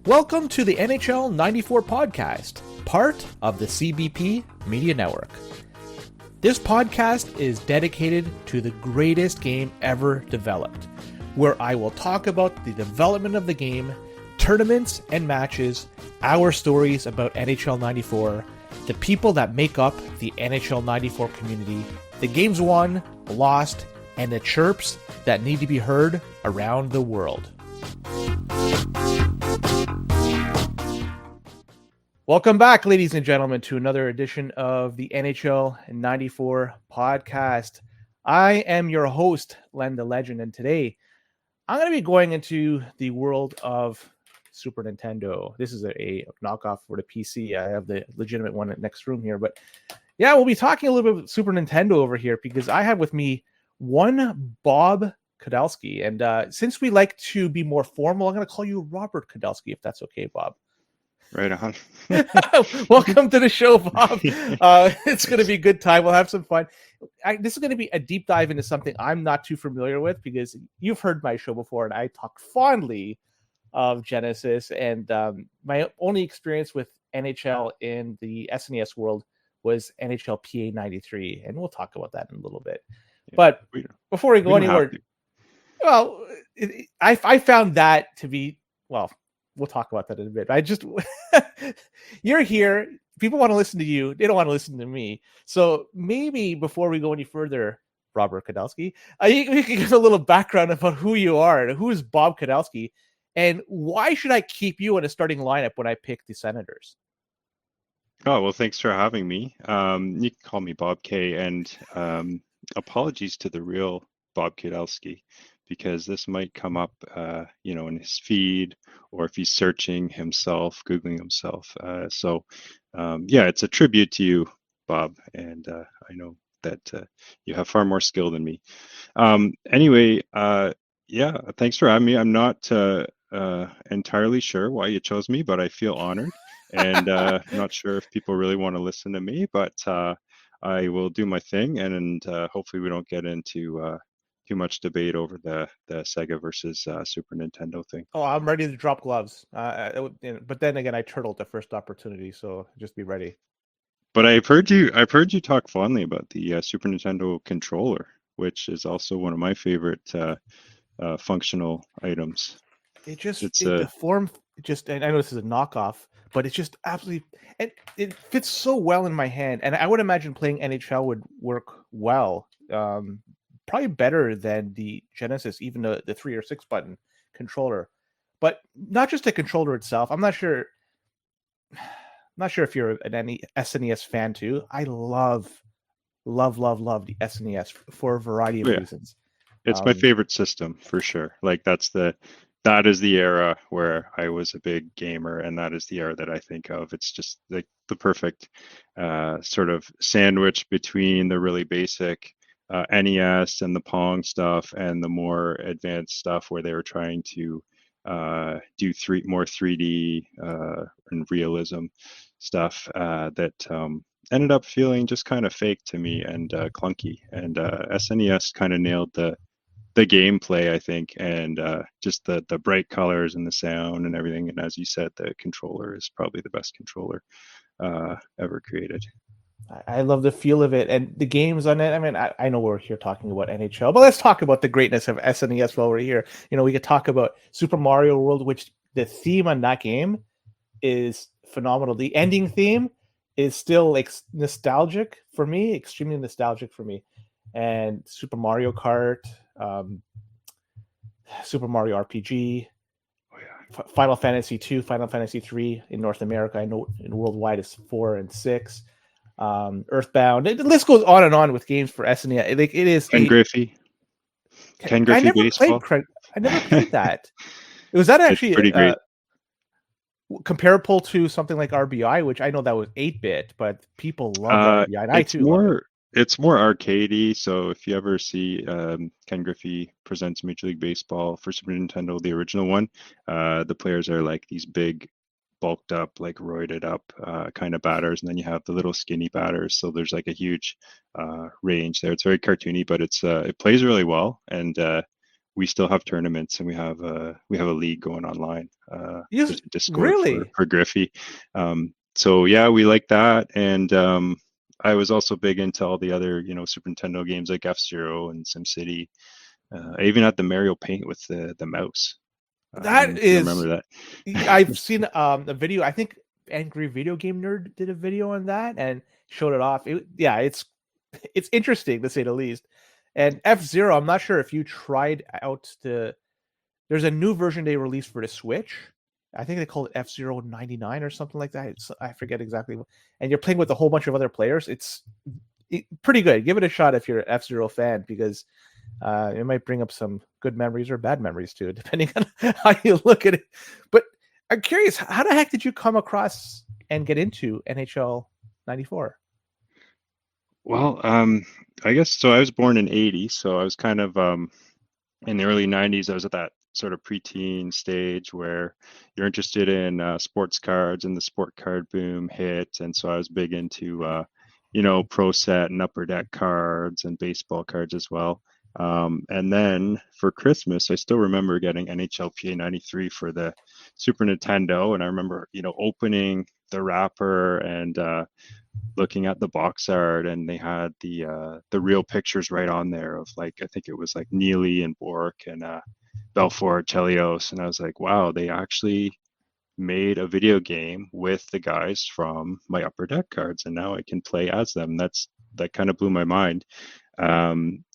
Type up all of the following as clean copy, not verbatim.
Welcome to the NHL 94 podcast, part of the CBP Media Network. This podcast is dedicated to the greatest game ever developed, where I will talk about the development of the game, tournaments and matches, our stories about NHL 94, the people that make up the NHL 94 community, the games won, lost, and the chirps that need to be heard around the world. Welcome back, ladies and gentlemen, to another edition of the NHL 94 podcast. I am your host, Len the Legend, and today I'm going to be going into the world of Super Nintendo. This is a knockoff for the PC. I have the legitimate one in the next room here, but yeah, we'll be talking a little bit about Super Nintendo over here because I have with me one Bob Kudelski, and since we like to be more formal, I'm going to call you Robert Kudelski, if that's okay, Bob. Right on. Welcome to the show, Bob. It's going to be a good time. We'll have some fun. This is going to be a deep dive into something I'm not too familiar with because you've heard my show before, and I talk fondly of Genesis. And my only experience with NHL in the SNES world was NHL PA 93, and we'll talk about that in a little bit. Yeah, but before we go anywhere, well, I found that to be, well, we'll talk about that in a bit. I just, you're here. People want to listen to you. They don't want to listen to me. So maybe before we go any further, Robert Kudelski, you can give a little background about who you are and who is Bob Kudelski, and why should I keep you in a starting lineup when I pick the Senators? Oh, well, thanks for having me. You can call me BobK, and apologies to the real Bob Kudelski, because this might come up, in his feed, or if he's searching himself, Googling himself. It's a tribute to you, Bob, and I know that you have far more skill than me. Thanks for having me. I'm not entirely sure why you chose me, but I feel honored, and not sure if people really want to listen to me, but I will do my thing, and hopefully we don't get into too much debate over the Sega versus Super Nintendo thing. Oh, I'm ready to drop gloves. But then again, I turtled the first opportunity, so just be ready. But I've heard you talk fondly about the Super Nintendo controller, which is also one of my favorite functional items. The form just, and I know this is a knockoff, but it's just absolutely, and it fits so well in my hand. And I would imagine playing NHL would work well. Probably better than the Genesis, even the 3 or 6 button controller, but not just the controller itself. I'm not sure if you're an SNES fan too. I love the SNES for a variety of reasons. It's my favorite system for sure. Like that is the era where I was a big gamer, and that is the era that I think of. It's just like the perfect sort of sandwich between the really basic NES and the Pong stuff and the more advanced stuff where they were trying to do more 3D and realism stuff that ended up feeling just kind of fake to me and clunky. And SNES kind of nailed the gameplay, I think, and just the bright colors and the sound and everything. And as you said, the controller is probably the best controller ever created. I love the feel of it and the games on it. I mean, I know we're here talking about NHL, but let's talk about the greatness of SNES while we're here. We could talk about Super Mario World, which the theme on that game is phenomenal. The ending theme is still like nostalgic for me, extremely nostalgic for me. And Super Mario Kart, Super Mario RPG, Final Fantasy 2, Final Fantasy 3 in North America. I know in worldwide it's 4 and 6. Earthbound. The list goes on and on with games for SNES. Like it is. Ken Griffey Baseball. I never played that. Was that actually pretty great? Comparable to something like RBI, which I know that was 8-bit, but people love RBI. And I too love it. It's more arcadey. So if you ever see Ken Griffey Presents Major League Baseball for Super Nintendo, the original one, the players are like these big, bulked up, like roided up kind of batters, and then you have the little skinny batters. So there's like a huge range there. It's very cartoony, but it plays really well. And we still have tournaments, and we have a league going online. Yes, There's a Discord really? for Griffey. So yeah, we like that, and I was also big into all the other, Super Nintendo games like F-Zero and SimCity. I even had the Mario Paint with the mouse. I don't know That if you remember is, that. I've seen a video. I think Angry Video Game Nerd did a video on that and showed it off. It's interesting to say the least. And F-Zero, I'm not sure if you tried out the. There's a new version they released for the Switch. I think they call it F-Zero 99 or something like that. I forget exactly. And you're playing with a whole bunch of other players. It's pretty good. Give it a shot if you're an F-Zero fan, because it might bring up some good memories or bad memories too, depending on how you look at it. But I'm curious, how the heck did you come across and get into NHL 94? Well, I guess so. I was born in '80, so I was kind of in the early '90s. I was at that sort of preteen stage where you're interested in sports cards, and the sport card boom hit, and so I was big into Pro Set and Upper Deck cards and baseball cards as well. And then for Christmas, I still remember getting NHL PA 93 for the Super Nintendo, and I remember opening the wrapper and looking at the box art, and they had the real pictures right on there of, like, I think it was like Neely and Bork and Belfort, Chelios, and I was like, wow, they actually made a video game with the guys from my Upper Deck cards, and now I can play as them. That kind of blew my mind.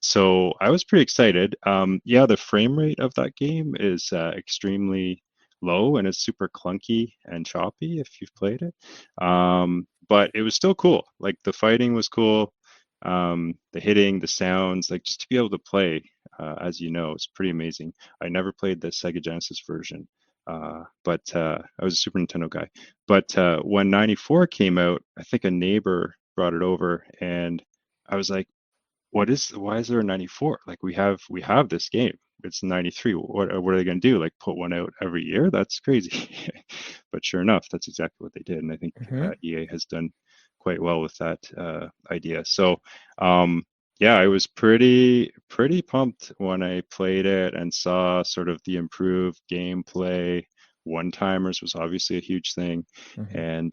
So I was pretty excited. Yeah, the frame rate of that game is extremely low, and it's super clunky and choppy if you've played it. But it was still cool. Like, the fighting was cool. The hitting, the sounds, like, just to be able to play, as it's pretty amazing. I never played the Sega Genesis version, but I was a Super Nintendo guy. But when 94 came out, I think a neighbor brought it over, and I was like, why is there a 94? Like, we have this game. It's 93. What are they going to do? Like, put one out every year? That's crazy. But sure enough, that's exactly what they did. And I think EA has done quite well with that idea. So, yeah, I was pretty pumped when I played it and saw sort of the improved gameplay. One-timers was obviously a huge thing, and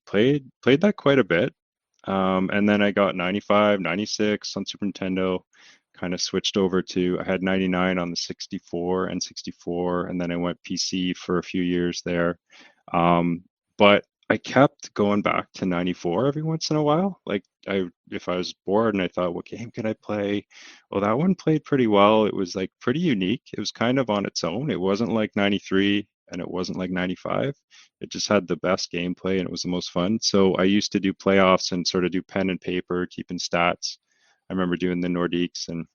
played that quite a bit. And then I got 95, 96 on Super Nintendo, kind of switched over to, I had 99 on the 64 and 64, and then I went PC for a few years there. But I kept going back to 94 every once in a while. Like, if I was bored and I thought, what game could I play? Well, that one played pretty well. It was like pretty unique. It was kind of on its own. It wasn't like 93 and it wasn't like 95. It just had the best gameplay and it was the most fun. So I used to do playoffs and sort of do pen and paper, keeping stats. I remember doing the Nordiques, and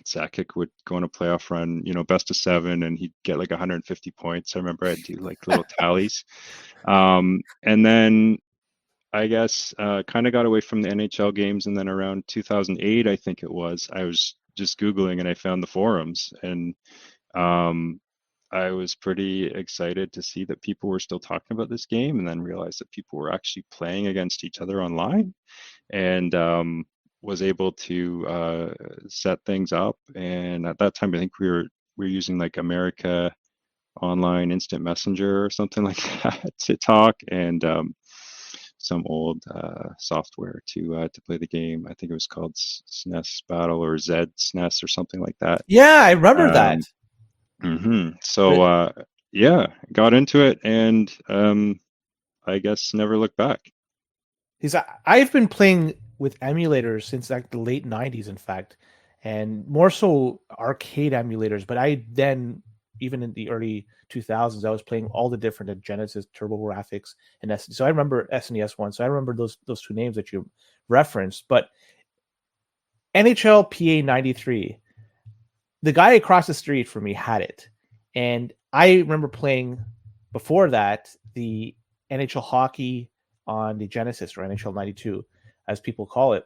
Sakic would go on a playoff run, best of 7, and he'd get like 150 points. I remember I'd do like little tallies. And then I guess kind of got away from the NHL games, and then around 2008, I think it was, I was just Googling and I found the forums, and I was pretty excited to see that people were still talking about this game, and then realized that people were actually playing against each other online, and was able to set things up. And at that time, I think we were using like America Online Instant Messenger or something like that to talk, and some old software to play the game. I think it was called SNES Battle or Z SNES or something like that. Yeah, I remember that. So yeah, got into it, and I guess never looked back. I've been playing with emulators since like the late 90s, in fact, and more so arcade emulators. But I then, even in the early 2000s, I was playing all the different Genesis, TurboGrafx, and SNES. So I remember SNES one. So I remember those two names that you referenced. But NHL PA 93, the guy across the street from me had it, and I remember playing before that the NHL hockey on the Genesis, or NHL 92, as people call it.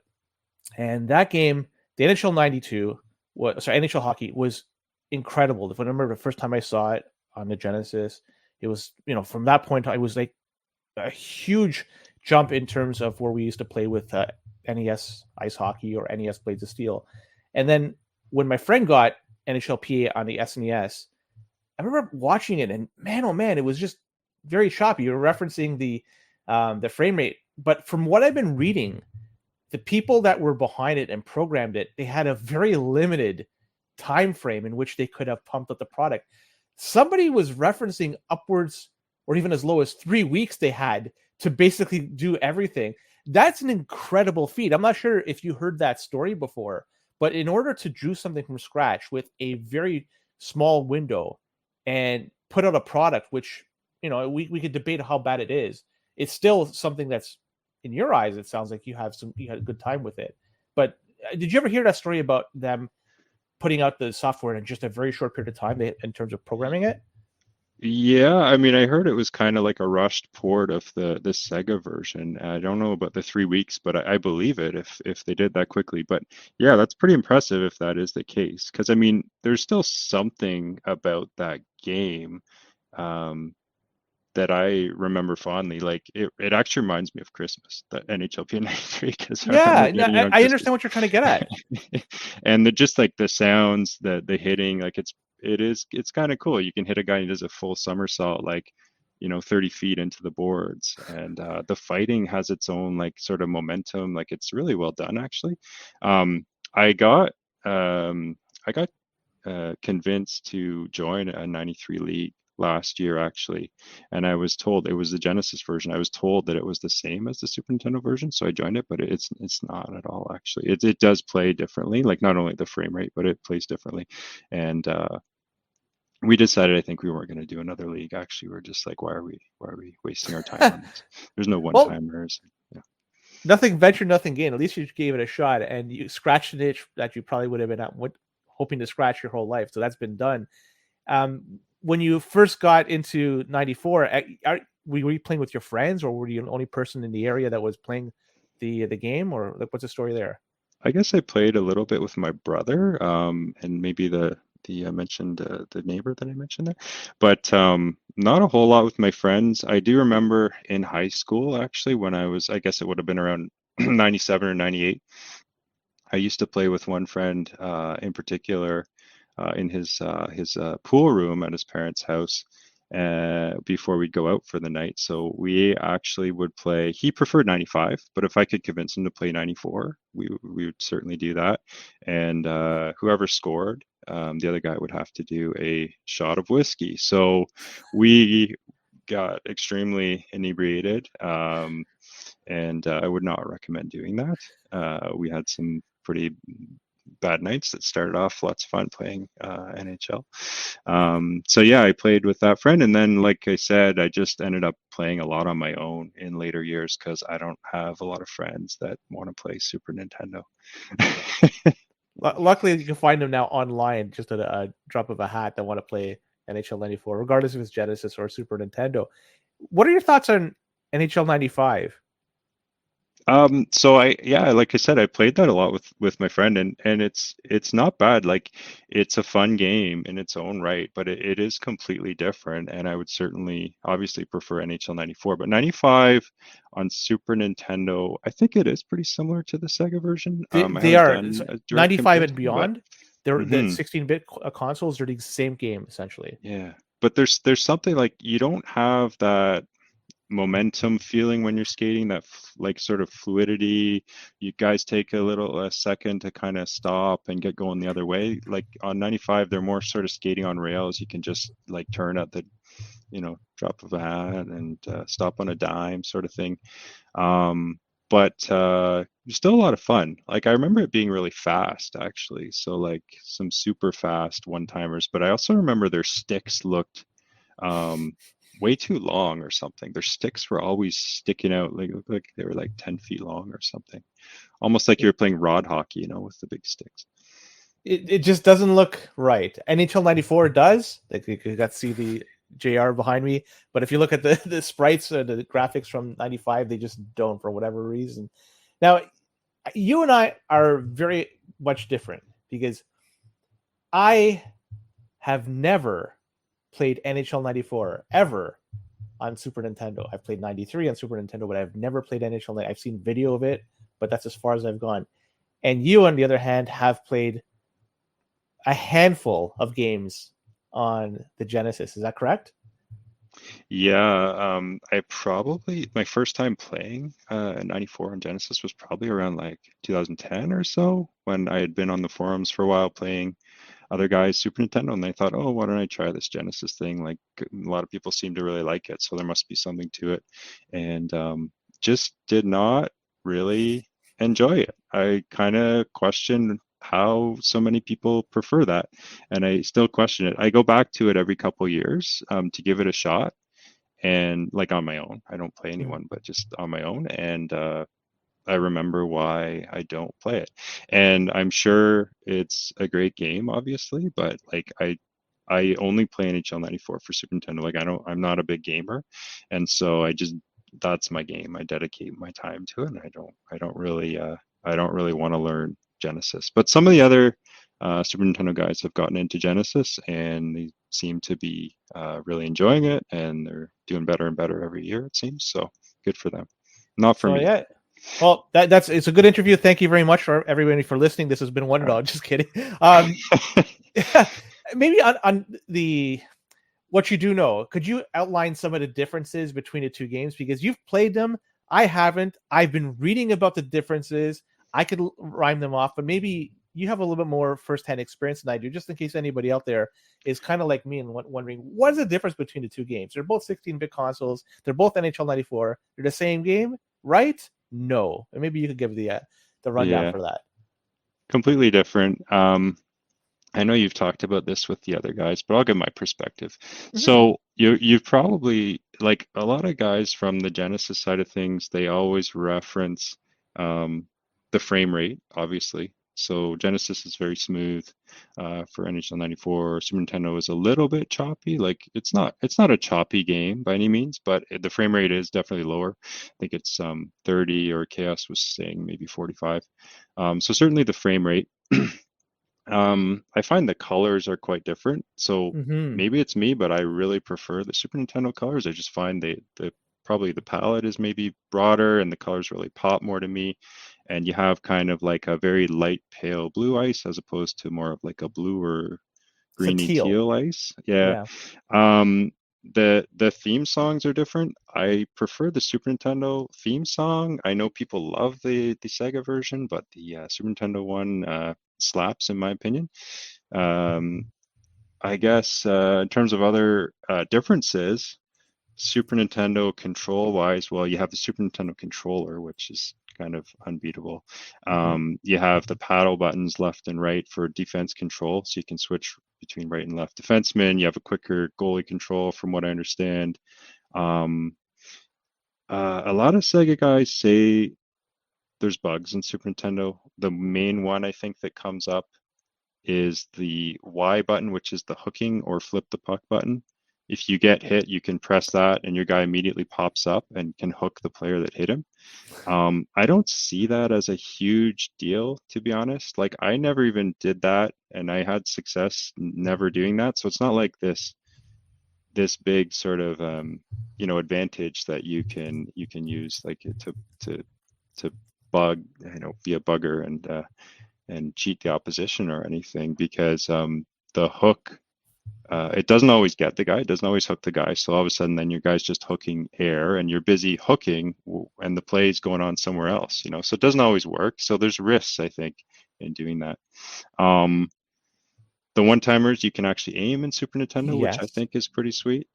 And that game, the NHL 92, NHL hockey was incredible. If I remember the first time I saw it on the Genesis, it was, from that point on, it was like a huge jump in terms of where we used to play with NES ice hockey or NES Blades of Steel. And then when my friend got NHL PA on the SNES. I remember watching it, and man, oh man, it was just very choppy. You were referencing the frame rate, but from what I've been reading, the people that were behind it and programmed it, they had a very limited time frame in which they could have pumped up the product. Somebody was referencing upwards or even as low as 3 weeks they had to basically do everything. That's an incredible feat. I'm not sure if you heard that story before, but in order to do something from scratch with a very small window and put out a product, which, you know, we could debate how bad it is, it's still something that's, in your eyes, it sounds like you had a good time with it. But did you ever hear that story about them putting out the software in just a very short period of time in terms of programming it? Yeah, I mean, I heard it was kind of like a rushed port of the Sega version. I don't know about the 3 weeks, but I believe it if they did that quickly. But yeah, that's pretty impressive if that is the case. Because I mean, there's still something about that game that I remember fondly. Like it actually reminds me of Christmas, the NHL P93, because I remember Yeah, no, getting it on I Christmas. understand what you're trying to get at. And just like the sounds, the hitting, like it's kind of cool. You can hit a guy who does a full somersault, like, 30 feet into the boards, and the fighting has its own like sort of momentum. Like it's really well done, actually. Um, I got I got convinced to join a 93 league last year, actually, and I was told it was the Genesis version. I was told that it was the same as the Super Nintendo version, so I joined it, but it's not at all, actually. It does play differently, like not only the frame rate, but it plays differently. And we decided, I think we weren't going to do another league. Actually, we're just like, why are we wasting our time on this? There's no one Well, timers. Yeah. nothing ventured, nothing gained. At least you gave it a shot, and you scratched an itch that you probably would have been hoping to scratch your whole life. So that's been done. When you first got into 94, were you playing with your friends, or were you the only person in the area that was playing the game, or like, what's the story there? I guess I played a little bit with my brother, and maybe the mentioned the neighbor that I mentioned there, but not a whole lot with my friends. I do remember in high school, actually, when I guess it would have been around 97 or 98. I used to play with one friend in particular in his pool room at his parents' house before we'd go out for the night. So we actually would play. He preferred 95, but if I could convince him to play 94, we would certainly do that. And whoever scored, the other guy would have to do a shot of whiskey. So we got extremely inebriated, and I would not recommend doing that. We had some pretty bad nights that started off lots of fun playing NHL. So yeah, I played with that friend, and then like I said, I just ended up playing a lot on my own in later years because I don't have a lot of friends that want to play Super Nintendo. Luckily, you can find them now online, just at a drop of a hat, that want to play NHL 94, regardless if it's Genesis or Super Nintendo. What are your thoughts on NHL 95? So like I said, I played that a lot with my friend, and it's not bad. Like it's a fun game in its own right, but it is completely different. And I would certainly obviously prefer NHL 94, but 95 on Super Nintendo, I think it is pretty similar to the Sega version. I They haven't are done a direct 95 and comparison, but beyond. They're the mhm, 16-bit consoles. They're the same game essentially. yeah. But there's something like you don't have that momentum feeling when you're skating, that like sort of fluidity. You guys take a second to kind of stop and get going the other way. Like on 95, they're more sort of skating on rails. You can just like turn at the drop of a hat and stop on a dime sort of thing. But still a lot of fun. Like I remember it being really fast, actually, so like some super fast one timers. But I also remember their sticks looked um, way too long or something. Their sticks were always sticking out, like they were like 10 feet long or something. Almost like you were playing rod hockey, with the big sticks. It just doesn't look right. NHL 94 does. Like, you got to see the JR behind me, but if you look at the sprites or the graphics from 95, they just don't, for whatever reason. Now, you and I are very much different, because I have never played NHL 94 ever on Super Nintendo. I've played 93 on Super Nintendo, but I've never played NHL. I've seen video of it, but that's as far as I've gone. And you, on the other hand, have played a handful of games on the Genesis. Is that correct? Yeah, I probably my first time playing 94 on Genesis was probably around like 2010 or so when I had been on the forums for a while playing other guys Super Nintendo, and they thought, oh, why don't I try this Genesis thing? Like a lot of people seem to really like it, so there must be something to it, and just did not really enjoy it. I kind of questioned how so many people prefer that, and I still question it. I go back to it every couple years to give it a shot, and like on my own. I don't play anyone, but just on my own, and I remember why I don't play it. And I'm sure it's a great game, obviously, but like I only play NHL 94 for Super Nintendo. Like I'm not a big gamer, and so I just that's my game. I dedicate my time to it, and I don't really want to learn Genesis. But some of the other Super Nintendo guys have gotten into Genesis, and they seem to be really enjoying it, and they're doing better and better every year, it seems. So good for them. Not for So me. yeah. Well, that's it's a good interview. Thank you very much for everybody for listening. This has been All wonderful. right. Just kidding. Maybe on the what you do know, could you outline some of the differences between the two games? Because you've played them, I haven't. I've been reading about the differences. I could rhyme them off, but maybe you have a little bit more firsthand experience than I do, just in case anybody out there is kind of like me and wondering what is the difference between the two games. They're both 16-bit consoles. They're both NHL 94. They're the same game, right? No. And maybe you could give the rundown Yeah, for that. completely different. I know you've talked about this with the other guys, but I'll give my perspective. Mm-hmm. So you've probably like a lot of guys from the Genesis side of things, they always reference um, the frame rate, obviously. So Genesis is very smooth for NHL 94. Super Nintendo is a little bit choppy. Like it's not a choppy game by any means, but the frame rate is definitely lower. I think it's 30, or Chaos was saying maybe 45. So certainly the frame rate. I find the colors are quite different. So Mm-hmm. maybe it's me, but I really prefer the Super Nintendo colors. I just find the probably the palette is maybe broader and the colors really pop more to me. And you have kind of like a very light pale blue ice as opposed to more of like a blue or It's a greeny teal. teal ice. Yeah. Yeah. Um, the theme songs are different. I prefer the Super Nintendo theme song. I know people love the Sega version, but the Super Nintendo one slaps in my opinion. Um, I guess in terms of other differences, Super Nintendo control wise, well, you have the Super Nintendo controller, which is kind of unbeatable. Mm-hmm. You have the paddle buttons left and right for defense control, so you can switch between right and left defenseman. You have a quicker goalie control, from what I understand. Um, a lot of Sega guys say there's bugs in Super Nintendo. The main one I think that comes up is the Y button, which is the hooking or flip the puck button. If you get hit, you can press that and your guy immediately pops up and can hook the player that hit him. I don't see that as a huge deal, to be honest. Like I never even did that and I had success never doing that. So it's not like this big sort of advantage that you can use like to to bug, be a bugger and cheat the opposition or anything because the hook it doesn't always get the guy, it doesn't always hook the guy. So all of a sudden, then your guy's just hooking air and you're busy hooking and the play's going on somewhere else. So it doesn't always work. So there's risks, I think, in doing that. Um, the one timers you can actually aim in Super Nintendo, which I Yes. think is pretty sweet.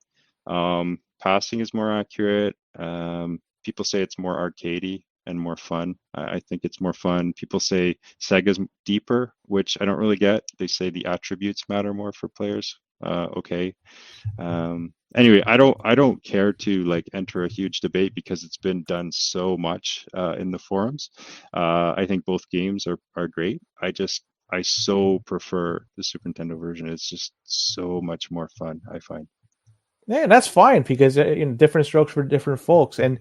Passing is more accurate. People say it's more arcadey and more fun. I think it's more fun. People say Sega's deeper, which I don't really get. They say the attributes matter more for players. Okay. Anyway, I don't care to like enter a huge debate because it's been done so much in the forums. I think both games are great. I so prefer the Super Nintendo version. It's just so much more fun, I find. Yeah, that's fine because different strokes for different folks. And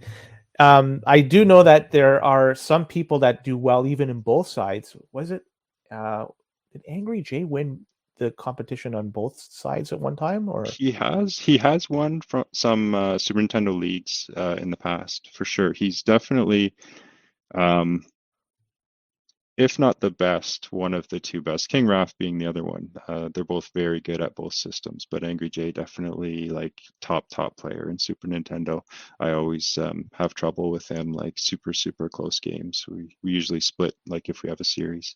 I do know that there are some people that do well even in both sides. Was it uh, did Angry Jay win the competition on both sides at one time? Or He has won from some Super Nintendo leagues in the past for sure. He's definitely um, if not the best, one of the two best. King Raph being the other one. They're both very good at both systems, but Angry J definitely like top player in Super Nintendo. I always have trouble with him, like super close games. We usually split like if we have a series.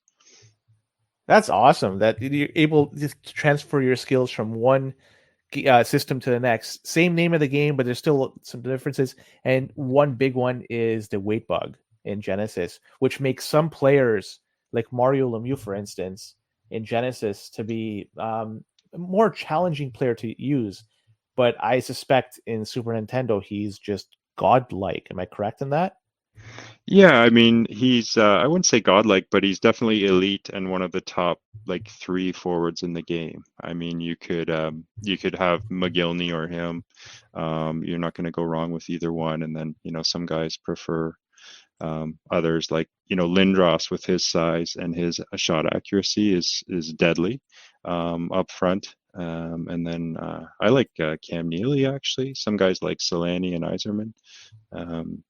That's awesome that you're able to transfer your skills from one system to the next. Same name of the game, but there's still some differences. And one big one is the weight bug in Genesis, which makes some players, like Mario Lemieux, for instance, in Genesis, to be a more challenging player to use. But I suspect in Super Nintendo, he's just godlike. Am I correct in that? Yeah, I mean, he's I wouldn't say godlike, but he's definitely elite and one of the top like three forwards in the game. I mean, you could have McGillney or him. You're not going to go wrong with either one. And then, some guys prefer others like, Lindros with his size and his shot accuracy is deadly up front. And then I like Cam Neely actually. Some guys like Solani and Iserman.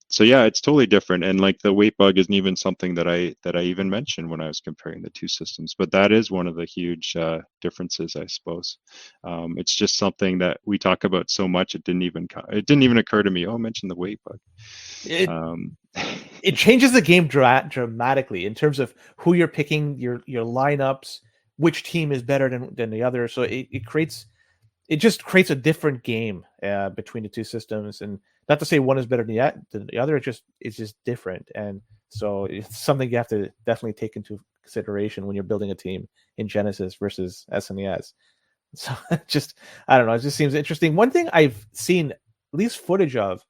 So yeah, it's totally different. And like the weight bug isn't even something that I even mentioned when I was comparing the two systems. But that is one of the huge differences, I suppose. It's just something that we talk about so much. It didn't even occur to me. Oh, mention the weight bug. It Um, it changes the game dramatically in terms of who you're picking, your lineups, which team is better than the other. So it just creates a different game between the two systems, and not to say one is better than the other. It's just different, and so it's something you have to definitely take into consideration when you're building a team in Genesis versus SNES. So just I don't know. It just seems interesting. One thing I've seen at least footage of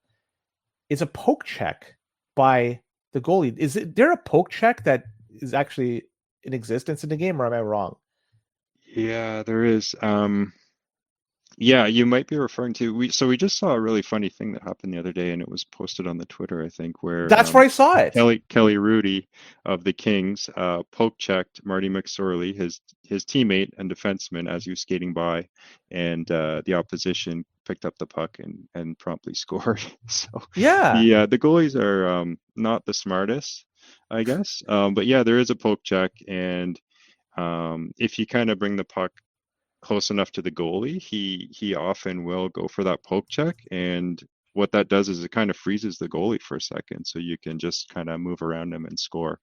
is a poke check by the goalie. Is there a poke check that is actually in existence in the game, or am I wrong? yeah, there is. Yeah, you might be referring to we just saw a really funny thing that happened the other day, and it was posted on the Twitter, I think, where That's where I saw it. Kelly Rudy of the Kings poke checked Marty McSorley, his teammate and defenseman, as he was skating by, and the opposition picked up the puck and promptly scored. So Yeah. the goalies are not the smartest, I guess, but yeah, there is a poke check, and if you kind of bring the puck close enough to the goalie, he often will go for that poke check. And what that does is it kind of freezes the goalie for a second, so you can just kind of move around him and score.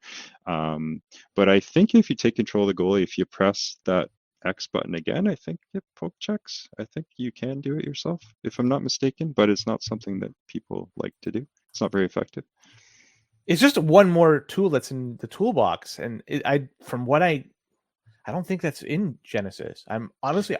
Um, but I think if you take control of the goalie, if you press that X button again, I think it poke checks. I think you can do it yourself, if I'm not mistaken, but it's not something that people like to do. It's not very effective. It's just one more tool that's in the toolbox, and from what I don't think that's in Genesis. I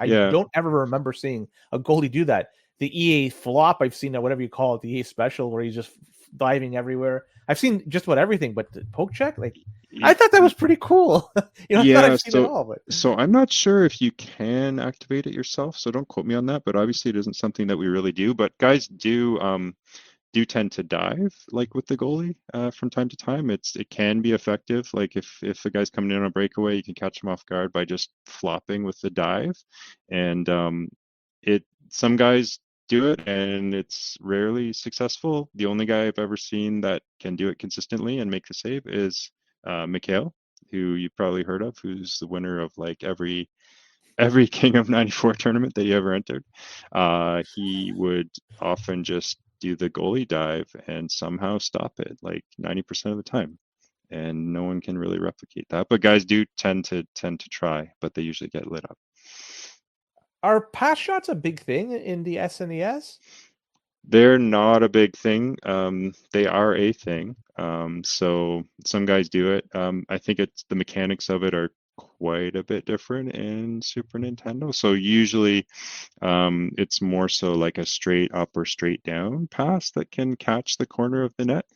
Yeah. don't ever remember seeing a goalie do that. The EA flop, I've seen that, whatever you call it, the EA special, where he's just diving everywhere. I've seen just about everything, but the poke check, like, I thought that was pretty cool. Not Yeah, I've seen it all, but so I'm not sure if you can activate it yourself, so don't quote me on that, but obviously it isn't something that we really do. But guys do tend to dive like with the goalie from time to time. It can be effective. Like if a guy's coming in on a breakaway, you can catch him off guard by just flopping with the dive. And it some guys do it and it's rarely successful. The only guy I've ever seen that can do it consistently and make the save is Mikhail, who you've probably heard of, who's the winner of like every King of 94 tournament that he ever entered. He would often just do the goalie dive and somehow stop it like 90% of the time. And no one can really replicate that. But guys do tend to try, but they usually get lit up. are pass shots a big thing in the SNES? They're not a big thing. They are a thing. So some guys do it. I think it's the mechanics of it are quite a bit different in Super Nintendo. So usually it's more so like a straight up or straight down pass that can catch the corner of the net.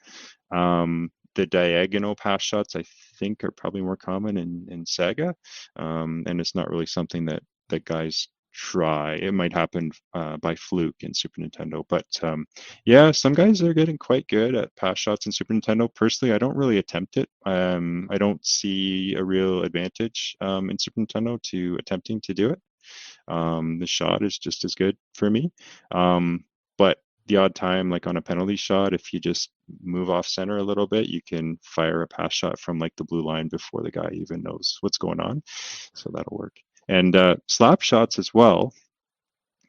The diagonal pass shots, I think, are probably more common in Sega, and it's not really something that guys try. It might happen by fluke in Super Nintendo, but yeah, some guys are getting quite good at pass shots in Super Nintendo. Personally, I don't really attempt it. I don't see a real advantage in Super Nintendo to attempting to do it. The shot is just as good for me. But the odd time, like on a penalty shot, if you just move off center a little bit, you can fire a pass shot from like the blue line before the guy even knows what's going on. So that'll work. And slap shots as well.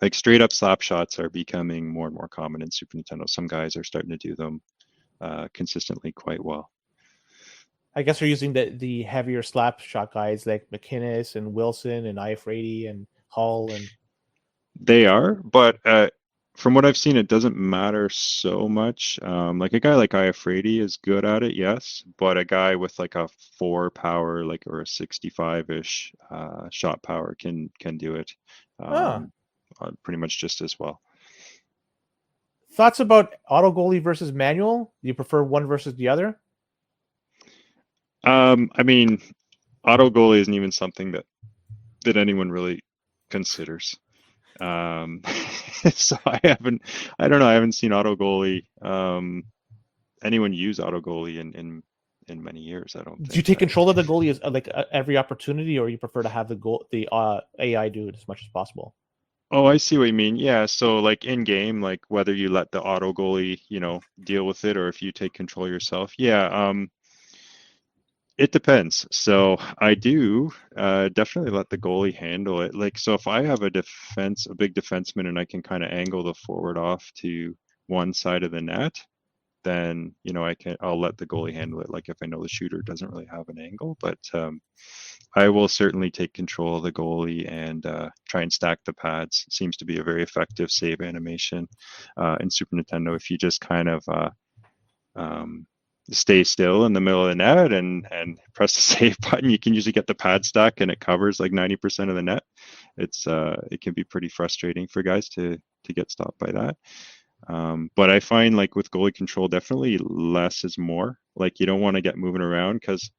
Like straight up slap shots are becoming more and more common in Super Nintendo. Some guys are starting to do them consistently quite well. I guess we're using the heavier slap shot guys like McInnes and Wilson and Iafrate and Hull and They are, but from what I've seen, it doesn't matter so much. Like a guy like Iafrate is good at it, yes, but a guy with like a 4 power, like or a 65-ish shot power can do it pretty much just as well. Thoughts about auto goalie versus manual? Do you prefer one versus the other? I mean, auto goalie isn't even something that anyone really considers. So I don't know. I haven't seen auto goalie, anyone use auto goalie in many years. I don't think. Do you take control of the goalie as like every opportunity, or you prefer to have the AI do it as much as possible? Oh, I see what you mean. Yeah, so like in game, like whether you let the auto goalie, deal with it, or if you take control yourself. Yeah, it depends. So I do definitely let the goalie handle it. Like, so if I have a big defenseman, and I can kind of angle the forward off to one side of the net, then I'll let the goalie handle it. Like if I know the shooter doesn't really have an angle, but I will certainly take control of the goalie and try and stack the pads. It seems to be a very effective save animation in Super Nintendo. If you just kind of stay still in the middle of the net and press the save button, you can usually get the pad stack and it covers like 90% of the net. It can be pretty frustrating for guys to get stopped by that. But I find like with goalie control, definitely less is more. Like you don't want to get moving around, because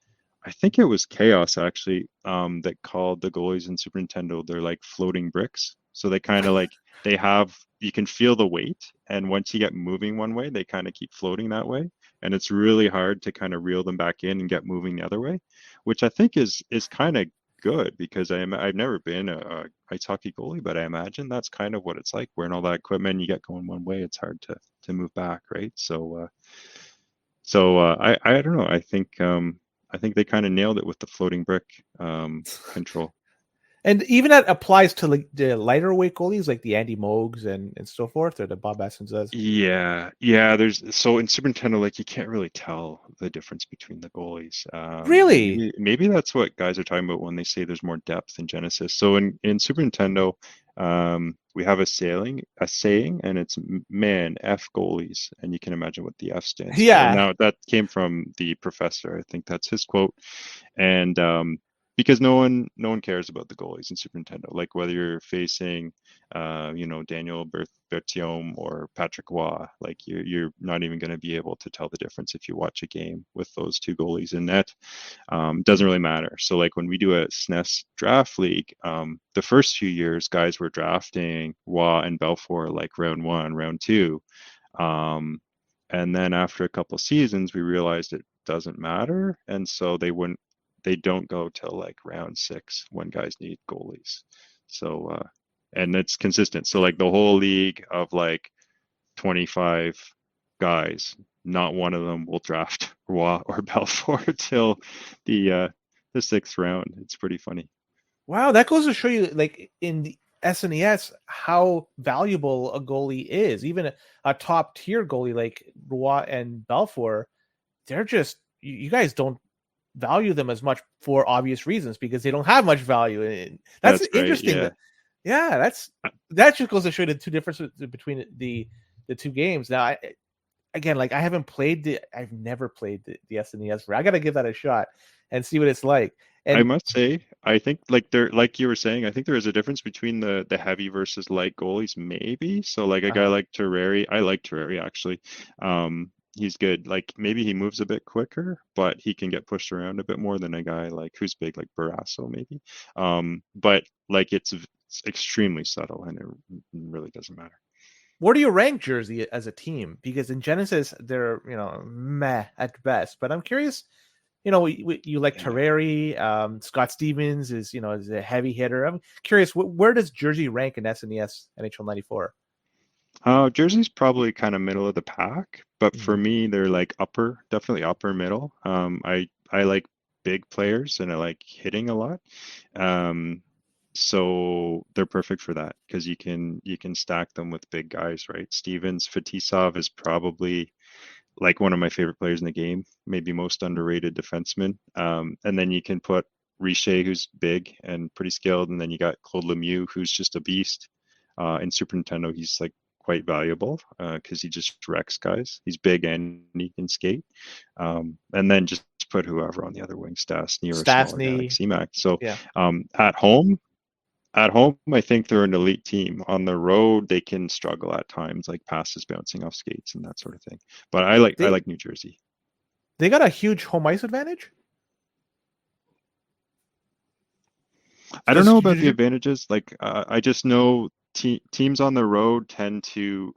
I think it was Chaos actually that called the goalies in Super Nintendo, they're like floating bricks. So they kind of like you can feel the weight, and once you get moving one way, they kind of keep floating that way, and it's really hard to kind of reel them back in and get moving the other way, which I think is kind of good, because I've never been a ice hockey goalie, but I imagine that's kind of what it's like wearing all that equipment. You get going one way, it's hard to move back, right? So I don't know. I think they kind of nailed it with the floating brick control. And even that applies to like the lighter weight goalies, like the Andy Mogs and so forth, or the Bob Essens does. Yeah. So in Super Nintendo, like you can't really tell the difference between the goalies. Really? Maybe that's what guys are talking about when they say there's more depth in Genesis. So in Super Nintendo, we have a saying, and it's man F goalies, and you can imagine what the F stands for. Yeah. Now that came from the professor. I think that's his quote, and because no one cares about the goalies in Super Nintendo. Like whether you're facing, Daniel Berthiaume or Patrick Waugh, like you're not even going to be able to tell the difference if you watch a game with those two goalies in net. Doesn't really matter. So like when we do a SNES draft league, the first few years, guys were drafting Waugh and Belfour like round 1, round 2. And then after a couple seasons, we realized it doesn't matter. And so they don't go till like round 6 when guys need goalies. So, and it's consistent. So like the whole league of like 25 guys, not one of them will draft Roy or Belfour till the 6th round. It's pretty funny. Wow, that goes to show you, like in the SNES, how valuable a goalie is. Even a top tier goalie like Roy and Belfour, they're just, you guys don't value them as much for obvious reasons, because they don't have much value. And that's interesting. Right, yeah. That just goes to show you the two differences between the two games. Now, I've never played the SNES. I got to give that a shot and see what it's like. And I must say, I think like you were saying, I think there is a difference between the heavy versus light goalies, maybe. So like a guy like Terrari, I like Terrari actually. He's good. Like maybe he moves a bit quicker, but he can get pushed around a bit more than a guy like who's big, like Barrasso maybe. But like it's extremely subtle, and it really doesn't matter. where do you rank Jersey as a team? Because in Genesis, they're meh at best. But I'm curious. You like Terrari. Scott Stevens is a heavy hitter. I'm curious, where does Jersey rank in SNES NHL '94? Jersey's probably kind of middle of the pack, but for Mhm. me, they're like upper, definitely upper middle. I like big players and I like hitting a lot. Um, so they're perfect for that because you can stack them with big guys, right? Stevens Fetisov is probably like one of my favorite players in the game, maybe most underrated defenseman. And then you can put Richer, who's big and pretty skilled, and then you got Claude Lemieux, who's just a beast. In Super Nintendo, he's like quite valuable because he just wrecks guys. He's big and he can skate. And then just put whoever on the other wing, Stastny or a smaller guy like Stastny, C-Mac. So yeah. um, at home, at home, I think they're an elite team. On the road, they can struggle at times, like passes bouncing off skates and that sort of thing. But I They like New Jersey. they got a huge home ice advantage. I don't Does know about did the you? advantages. Like I just know teams on the road tend to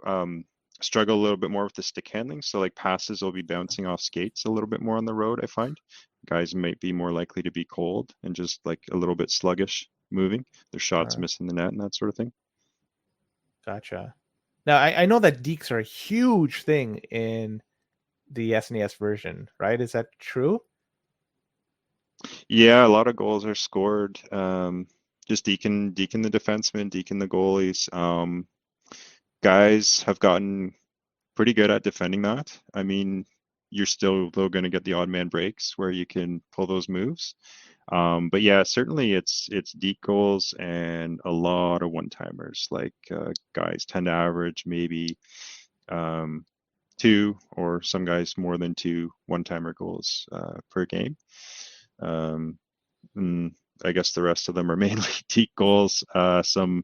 struggle a little bit more with the stick handling. So like passes will be bouncing off skates a little bit more on the road. I find guys might be more likely to be cold and just like a little bit sluggish moving. Their shots Uh, missing the net and that sort of thing. gotcha. Now I know that deeks are a huge thing in the SNES version, right? Is that true? Yeah, a lot of goals are scored. Just deacon the defenseman, deacon the goalies. Guys have gotten pretty good at defending that. I mean, you're still though going to get the odd man breaks where you can pull those moves. But yeah, certainly it's deep goals and a lot of one timers. Like guys tend to average maybe um, two or some guys more than two one timer goals per game. Um, and I guess the rest of them are mainly deep goals. Some,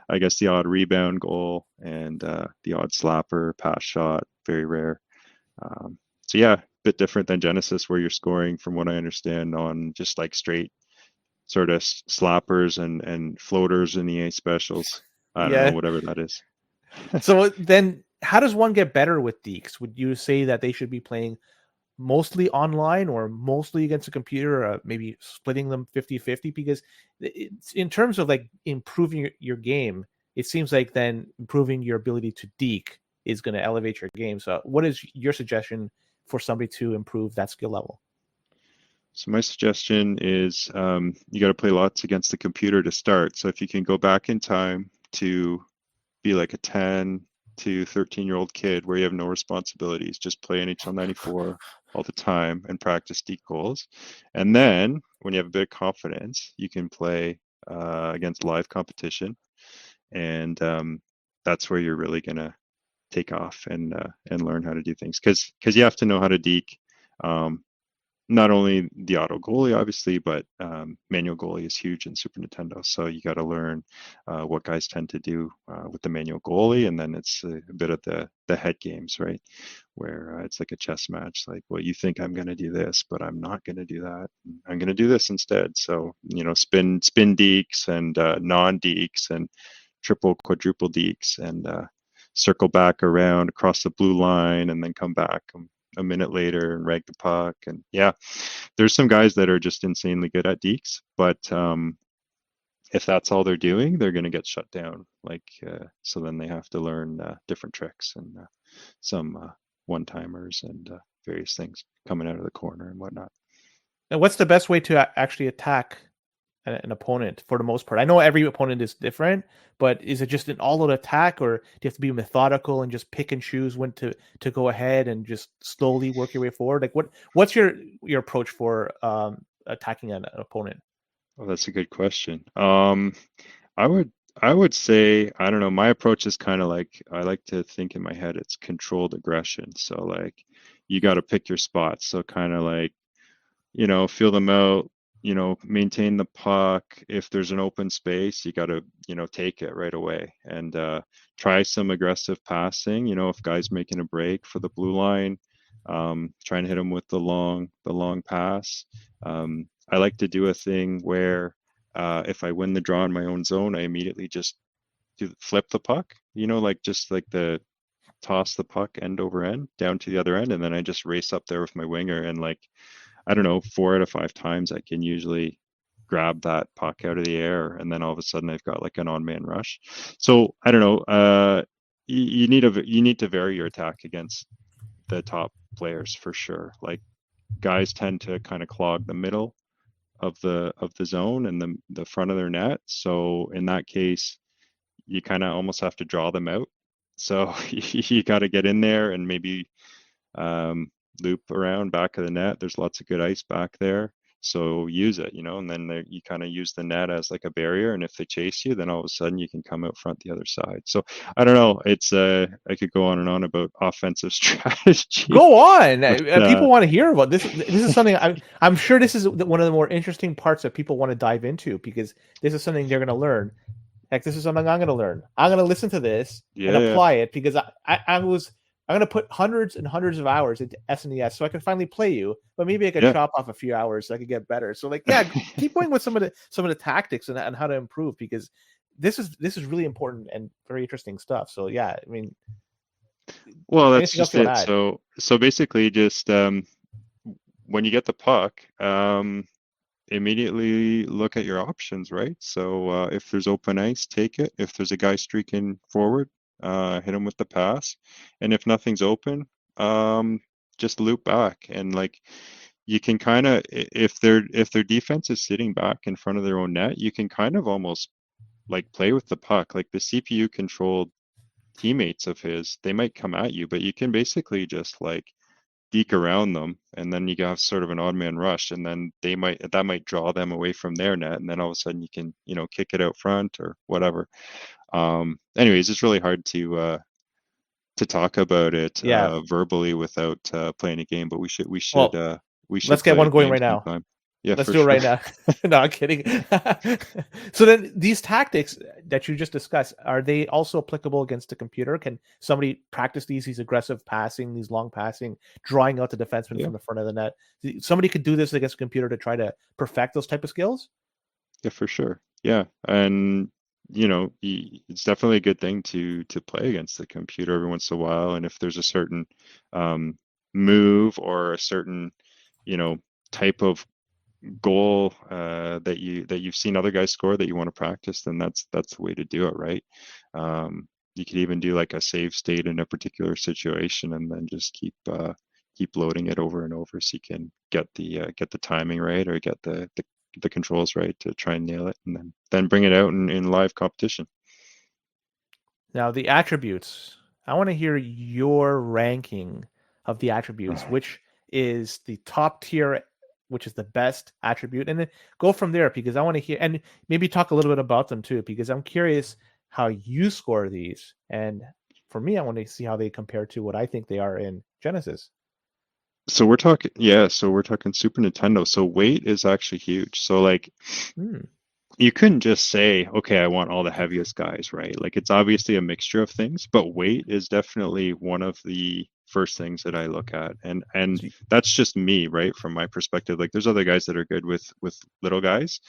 I guess, the odd rebound goal and the odd slapper, pass shot, very rare. So yeah, a bit different than Genesis, where you're scoring, from what I understand, on just like straight sort of slappers and floaters in the A specials. I don't know, Yeah. whatever that is. So then, how does one get better with deeks? Would you say that they should be playing mostly online or mostly against a computer, or maybe splitting them 50-50? Because it's, in terms of like improving your game, it seems like then improving your ability to deke is going to elevate your game. So what is your suggestion for somebody to improve that skill level? So my suggestion is you got to play lots against the computer to start. So if you can go back in time to be like a 10 to 13-year-old kid where you have no responsibilities, just play NHL 94 all the time and practice deep goals. And then when you have a bit of confidence, you can play against live competition. And that's where you're really going to take off and learn how to do things because you have to know how to deke. Um, Not only the auto goalie, obviously, but manual goalie is huge in Super Nintendo. So you got to learn what guys tend to do with the manual goalie, and then it's a bit of the head games, right? Where it's like a chess match. Like, well, you think I'm going to do this, but I'm not going to do that. I'm going to do this instead. So spin deeks and non deeks and triple, quadruple deeks and circle back around across the blue line and then come back a minute later and rag the puck. And yeah, there's some guys that are just insanely good at deeks, but if that's all they're doing, they're going to get shut down. Like, so then they have to learn different tricks and some one timers and various things coming out of the corner and whatnot. And what's the best way to actually attack an opponent for the most part? I know every opponent is different, but is it just an all-out attack, or do you have to be methodical and just pick and choose when to go ahead and just slowly work your way forward? Like what's your approach for attacking an opponent? Oh, that's a good question. I would I would say, I don't know, my approach is kind of like I like to think in my head it's controlled aggression. So like you got to pick your spots. So kind of like feel them out, maintain the puck. If there's an open space, you got to, take it right away and try some aggressive passing. If guys making a break for the blue line, try and hit them with the long pass. I like to do a thing where if I win the draw in my own zone, I immediately just flip the puck, like just like the toss the puck end over end down to the other end, and then I just race up there with my winger and like I don't know, 4 out of 5 times I can usually grab that puck out of the air, and then all of a sudden I've got like an on-man rush. So I don't know. you need to vary your attack against the top players for sure. Like guys tend to kind of clog the middle of the zone and the front of their net. So in that case, you kind of almost have to draw them out. So you got to get in there and maybe loop around back of the net. There's lots of good ice back there. So use it, and then you kind of use the net as like a barrier. And if they chase you, then all of a sudden you can come out front the other side. So I don't know. It's I could go on and on about offensive strategy. Go on. But, People want to hear about this. This is something I'm sure this is one of the more interesting parts that people want to dive into, because this is something they're going to learn. Like, this is something I'm going to learn. I'm going to listen to this and apply it, because I'm going to put hundreds and hundreds of hours into SNES so I can finally play you, but maybe I could chop off a few hours so I could get better. So like, keep going with some of the tactics and how to improve, because this is really important and very interesting stuff. So yeah, I mean, well, that's just it. So basically, just when you get the puck, immediately look at your options, right? So if there's open ice, take it. If there's a guy streaking forward, hit him with the pass. And if nothing's open, just loop back. And like, you can kind of, if their defense is sitting back in front of their own net, you can kind of almost like play with the puck. Like the CPU controlled teammates of his, they might come at you, but you can basically just like deke around them, and then you have sort of an odd man rush, and then that might draw them away from their net, and then all of a sudden you can kick it out front or whatever. Anyways, it's really hard to talk about it verbally without playing a game, but we should let's get one going right now. Yeah, let's do it right now. No, I'm kidding. So then these tactics that you just discussed, are they also applicable against the computer? Can somebody practice these aggressive passing, these long passing, drawing out the defenseman from the front of the net? Somebody could do this against a computer to try to perfect those type of skills? Yeah, for sure. Yeah. And it's definitely a good thing to play against the computer every once in a while. And if there's a certain move or a certain type of goal that you've seen other guys score that you want to practice, then that's the way to do it, right? You could even do like a save state in a particular situation, and then just keep loading it over and over, so you can get the timing right, or get the controls right to try and nail it, and then bring it out in live competition. Now the attributes, I want to hear your ranking of the attributes. Which is the top tier, which is the best attribute, and then go from there, because I want to hear, and maybe talk a little bit about them too, because I'm curious how you score these. And for me, I want to see how they compare to what I think they are in Genesis. So we're talking Super Nintendo. So weight is actually huge. So like, you couldn't just say, okay, I want all the heaviest guys, right? Like, it's obviously a mixture of things, but weight is definitely one of the first things that I look at. And that's just me, right? From my perspective, like, there's other guys that are good with little guys,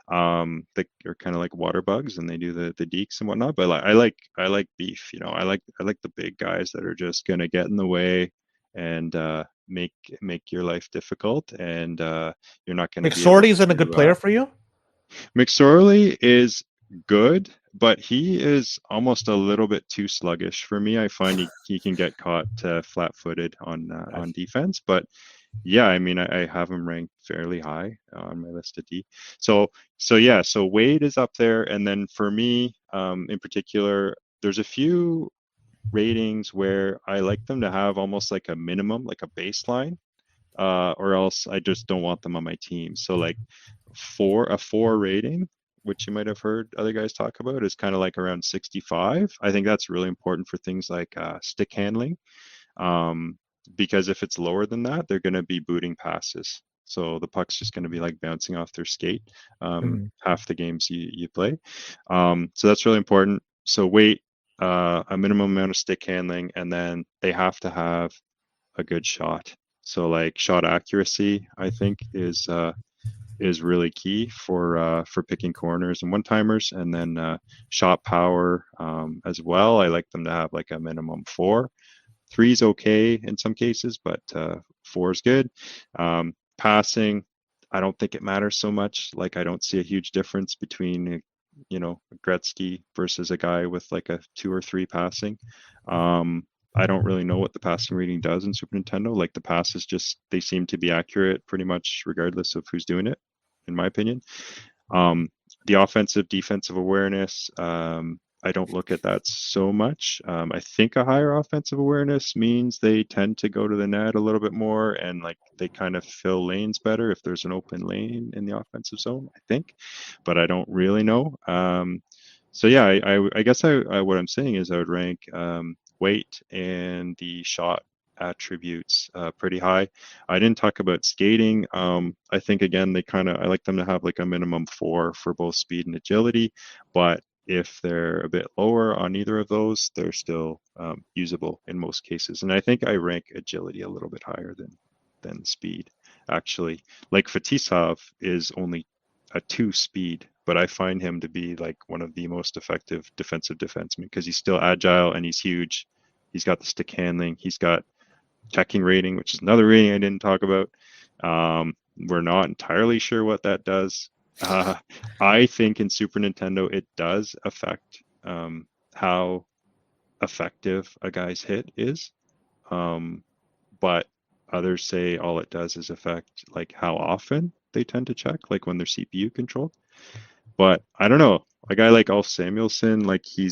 that are kind of like water bugs, and they do the dekes and whatnot. But like, I like beef, I like the big guys that are just going to get in the way and make your life difficult, and you're not going to. McSorley isn't a good player for you? McSorley is good, but he is almost a little bit too sluggish for me. I find he can get caught flat-footed on defense. But yeah, I mean, I have him ranked fairly high on my list of D. So Wade is up there, and then for me, in particular, there's a few ratings where I like them to have almost like a minimum, like a baseline, or else I just don't want them on my team. So like a 4 rating, which you might have heard other guys talk about, is kind of like around 65. I think that's really important for things like stick handling, because if it's lower than that, they're going to be booting passes. So the puck's just going to be like bouncing off their skate half the games you play. So that's really important. So weight, a minimum amount of stick handling, and then they have to have a good shot. So like shot accuracy, I think, is really key for picking corners and one-timers, and then shot power as well. I like them to have like a minimum 4. 3 is okay in some cases, but 4 is good. Passing, I don't think it matters so much. Like, I don't see a huge difference between Gretzky versus a guy with like a 2 or 3 passing. I don't really know what the passing rating does in Super Nintendo. Like the passes they seem to be accurate pretty much regardless of who's doing it, in my opinion. The offensive defensive awareness, I don't look at that so much. I think a higher offensive awareness means they tend to go to the net a little bit more, and like they kind of fill lanes better if there's an open lane in the offensive zone, I think, but I don't really know. So yeah, I guess what I'm saying is I would rank weight and the shot attributes pretty high. I didn't talk about skating. I think again I like them to have like a minimum 4 for both speed and agility, but if they're a bit lower on either of those, they're still usable in most cases. And I think I rank agility a little bit higher than speed, actually. Like Fetisov is only a 2 speed, but I find him to be like one of the most effective defensive defensemen because he's still agile and he's huge. He's got the stick handling. He's got checking rating, which is another rating I didn't talk about. We're not entirely sure what that does. I think in Super Nintendo it does affect how effective a guy's hit is, but others say all it does is affect like how often they tend to check, like when they're CPU controlled. But I don't know, a guy like Ulf Samuelsson, like he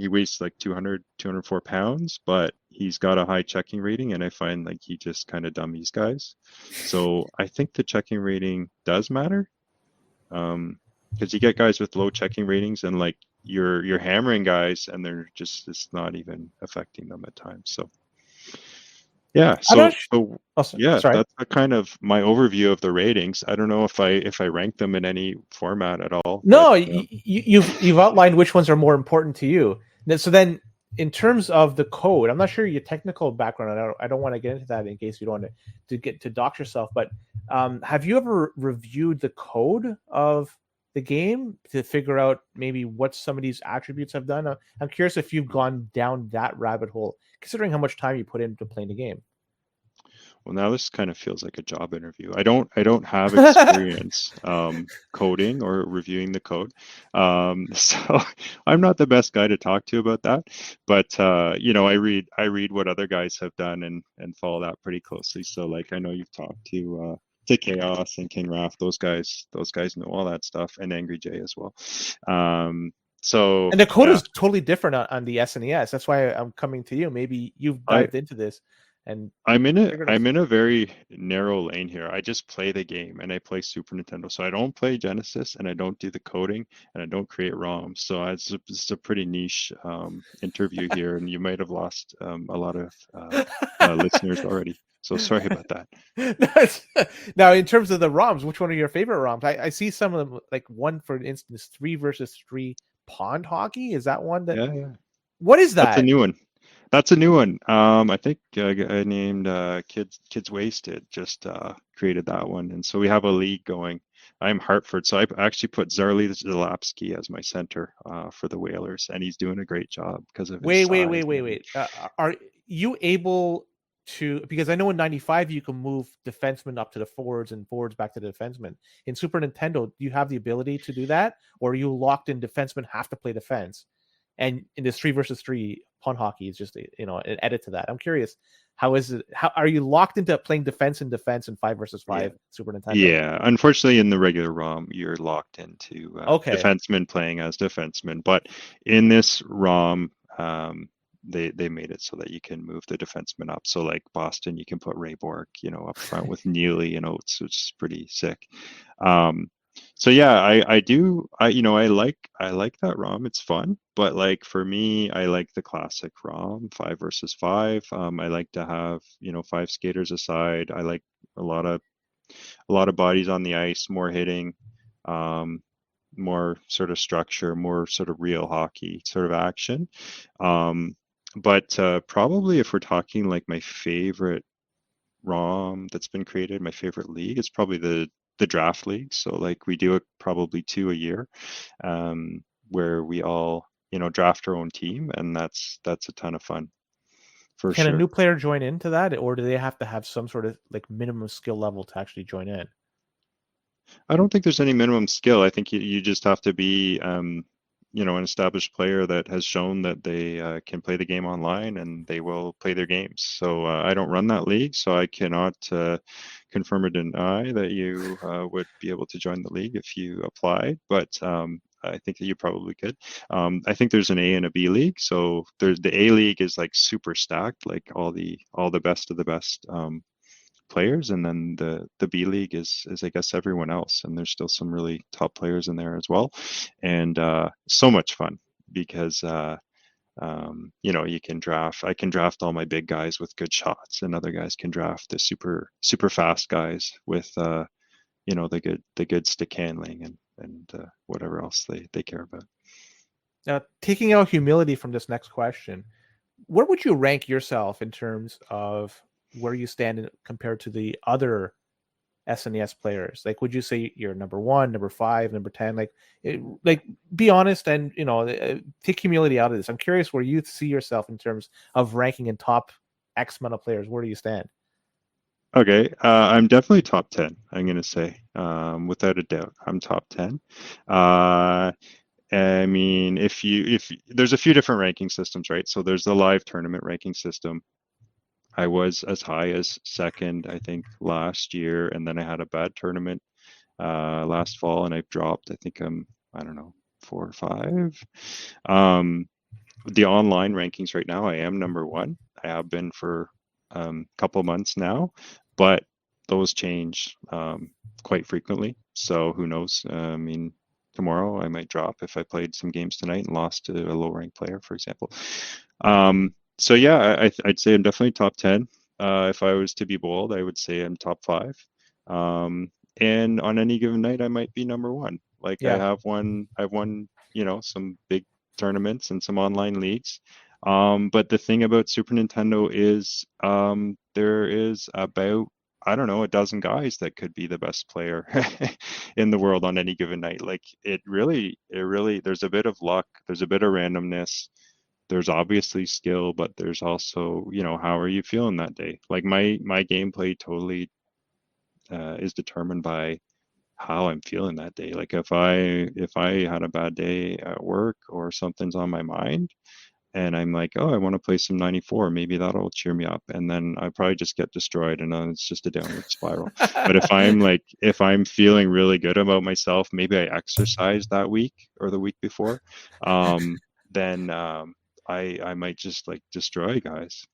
weighs like 204 pounds, but he's got a high checking rating, and I find like he just kind of dummies guys. So I think the checking rating does matter, because you get guys with low checking ratings and like you're hammering guys and they're just it's not even affecting them at times. So yeah, yeah, sorry. that's a kind of my overview of the ratings. I don't know if I rank them in any format at all. No, but, you've outlined which ones are more important to you. So then, in terms of the code, I'm not sure your technical background. I don't want to get into that in case you don't want to get to dox yourself. But have you ever reviewed the code of the game to figure out maybe what some of these attributes have done? I'm curious if you've gone down that rabbit hole, considering how much time you put into playing the game. Well, now this kind of feels like a job interview. I don't have experience coding or reviewing the code, so I'm not the best guy to talk to about that. But I read what other guys have done and follow that pretty closely. So like I know you've talked to Chaos and King Raph. Those guys know all that stuff, and Angry J as well. So and the code yeah. is totally different on the SNES. That's why I'm coming to you. Maybe you've dived into this. And I'm in a very narrow lane here. I just play the game and I play Super Nintendo. So I don't play Genesis and I don't do the coding and I don't create ROMs. So it's a pretty niche interview here, and you might have lost a lot of listeners already. So sorry about that. Now, in terms of the ROMs, which one are your favorite ROMs? I see some of them, like one, for instance, 3 versus 3 pond hockey. Is that one that? Yeah. What is that? That's a new one. That's a new one. I think a guy named Kids Wasted just created that one, and so we have a league going. I'm Hartford, so I actually put Zarli Zalapsky as my center for the Whalers, and he's doing a great job because of his size. Wait. Are you able to? Because I know in '95 you can move defensemen up to the forwards and forwards back to the defensemen. In Super Nintendo, do you have the ability to do that, or are you locked in defensemen have to play defense? And in this 3 versus 3 pond hockey is just an edit to that. I'm curious, how is it? How are you locked into playing defense and 5 versus 5 Super Nintendo? Yeah, unfortunately, in the regular ROM, you're locked into defensemen playing as defensemen. But in this ROM, they made it so that you can move the defenseman up. So like Boston, you can put Ray Bork, up front with Neely and Oates, which is pretty sick. So yeah, I like that ROM. It's fun, but like for me, I like the classic ROM 5 versus 5. I like to have 5 skaters aside. I like a lot of bodies on the ice, more hitting, more sort of structure, more sort of real hockey sort of action. But probably if we're talking like my favorite ROM that's been created, my favorite league, it's probably the draft league. So like we do it probably 2 a year, where we all draft our own team, and that's a ton of fun for Can sure. a new player join into that, or do they have to have some sort of like minimum skill level to actually join in? I don't think there's any minimum skill. I think you just have to be, an established player that has shown that they can play the game online and they will play their games. So I don't run that league, so I cannot confirm or deny that you would be able to join the league if you applied. But I think that you probably could. I think there's an A and a B league. So there's the A league is like super stacked, like all the best of the best players, and then the B League is I guess everyone else, and there's still some really top players in there as well, and so much fun because you can draft. I can draft all my big guys with good shots, and other guys can draft the super fast guys with the good stick handling and whatever else they care about. Now, taking out humility from this next question, where would you rank yourself in terms of where you stand compared to the other SNES players? Like, would you say you're number 1, number 5, number 10? Like, be honest and take humility out of this. I'm curious where you see yourself in terms of ranking in top X amount of players. Where do you stand? Okay, I'm definitely top 10. I'm gonna say, without a doubt, I'm top 10. I mean, if there's a few different ranking systems, right? So there's the live tournament ranking system. I was as high as second, I think, last year, and then I had a bad tournament last fall, and I've dropped. I think I don't know, 4 or 5. Um, the online rankings right now, I am number 1. I have been for a couple months now, but those change quite frequently. So who knows? I mean, tomorrow I might drop if I played some games tonight and lost to a low ranked player, for example. So yeah, I'd say I'm definitely top 10. If I was to be bold, I would say I'm top 5. And on any given night, I might be number 1. Like Yeah. I've won, some big tournaments and some online leagues. But the thing about Super Nintendo is there is about, I don't know, a dozen guys that could be the best player in the world on any given night. Like it really, there's a bit of luck, there's a bit of randomness, there's obviously skill, but there's also, how are you feeling that day? Like my gameplay totally is determined by how I'm feeling that day. Like if I had a bad day at work or something's on my mind and I'm like, oh, I want to play some 94, maybe that'll cheer me up. And then I probably just get destroyed and then it's just a downward spiral. But if I'm feeling really good about myself, maybe I exercised that week or the week before, then I might just like destroy guys.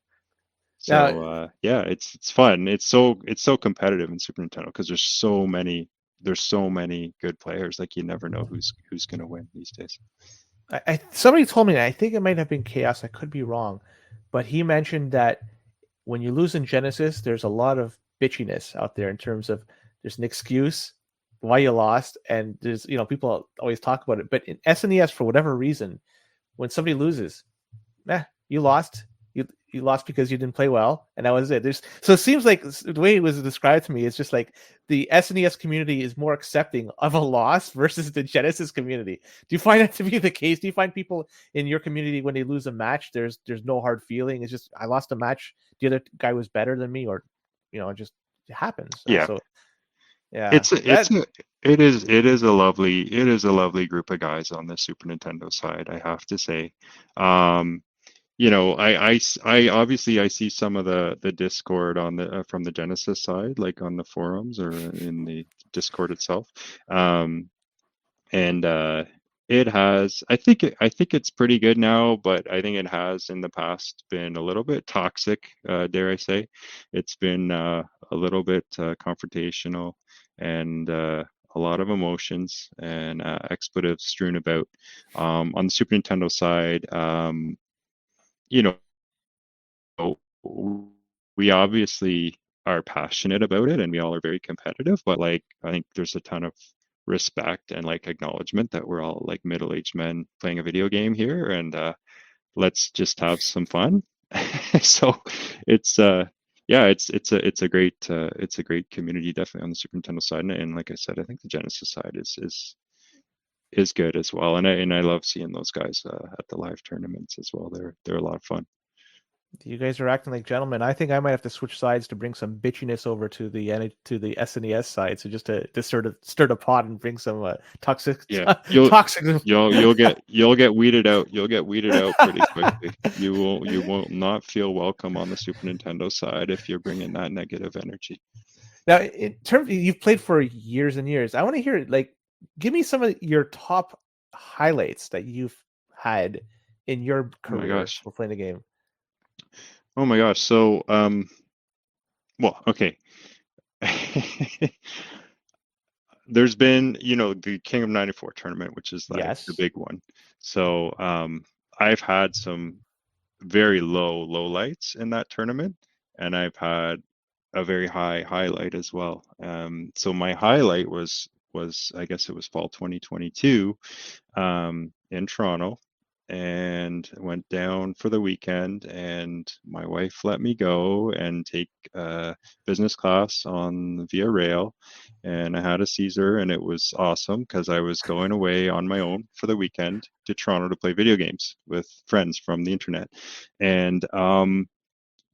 Now, So yeah, it's fun. It's so competitive in Super Nintendo because there's so many good players. Like you never know who's gonna win these days. somebody told me, I think it might have been Chaos. I could be wrong, but he mentioned that when you lose in Genesis, there's a lot of bitchiness out there in terms of there's an excuse why you lost, and there's people always talk about it. But in SNES, for whatever reason, when somebody loses, you lost. You lost because you didn't play well, and that was it. So it seems like the way it was described to me is just like the SNES community is more accepting of a loss versus the Genesis community. Do you find that to be the case? Do you find people in your community when they lose a match, there's no hard feeling? It's just I lost a match, the other guy was better than me, or it just happens. Yeah, So yeah, it's a, it's that a, it is a lovely group of guys on the Super Nintendo side, I have to say. Um, I obviously I see some of the Discord on the from the Genesis side, like on the forums or in the Discord itself. Um, and I think it's pretty good now, but I think it has in the past been a little bit toxic, dare I say. It's been a little bit confrontational and a lot of emotions and expletives strewn about. On the Super Nintendo side, you know we obviously are passionate about it and we all are very competitive, but like I think there's a ton of respect and like acknowledgement that we're all like middle-aged men playing a video game here, and let's just have some fun. So it's yeah, it's a great community definitely on the Super Nintendo side, and like I said, I think the Genesis side is good as well, and I love seeing those guys at the live tournaments as well. They're a lot of fun. You guys are acting like gentlemen. I think I might have to switch sides to bring some bitchiness over to the SNES side, so just to sort of stir the pot and bring some toxic Yeah, toxic. you'll get weeded out. You'll get weeded out pretty quickly. You won't not feel welcome on the Super Nintendo side if you're bringing that negative energy. Now, in terms, you've played for years and years. I want to hear, like, give me some of your top highlights that you've had in your Oh my career gosh. for playing the game. Oh my gosh. So well, okay. There's been, the King of 94 tournament, which is like the Yes. big one. So I've had some very low lights in that tournament, and I've had a very high highlight as well. So my highlight was I guess it was fall 2022 in Toronto, and went down for the weekend, and my wife let me go and take business class on Via Rail, and I had a Caesar, and it was awesome because I was going away on my own for the weekend to Toronto to play video games with friends from the internet. And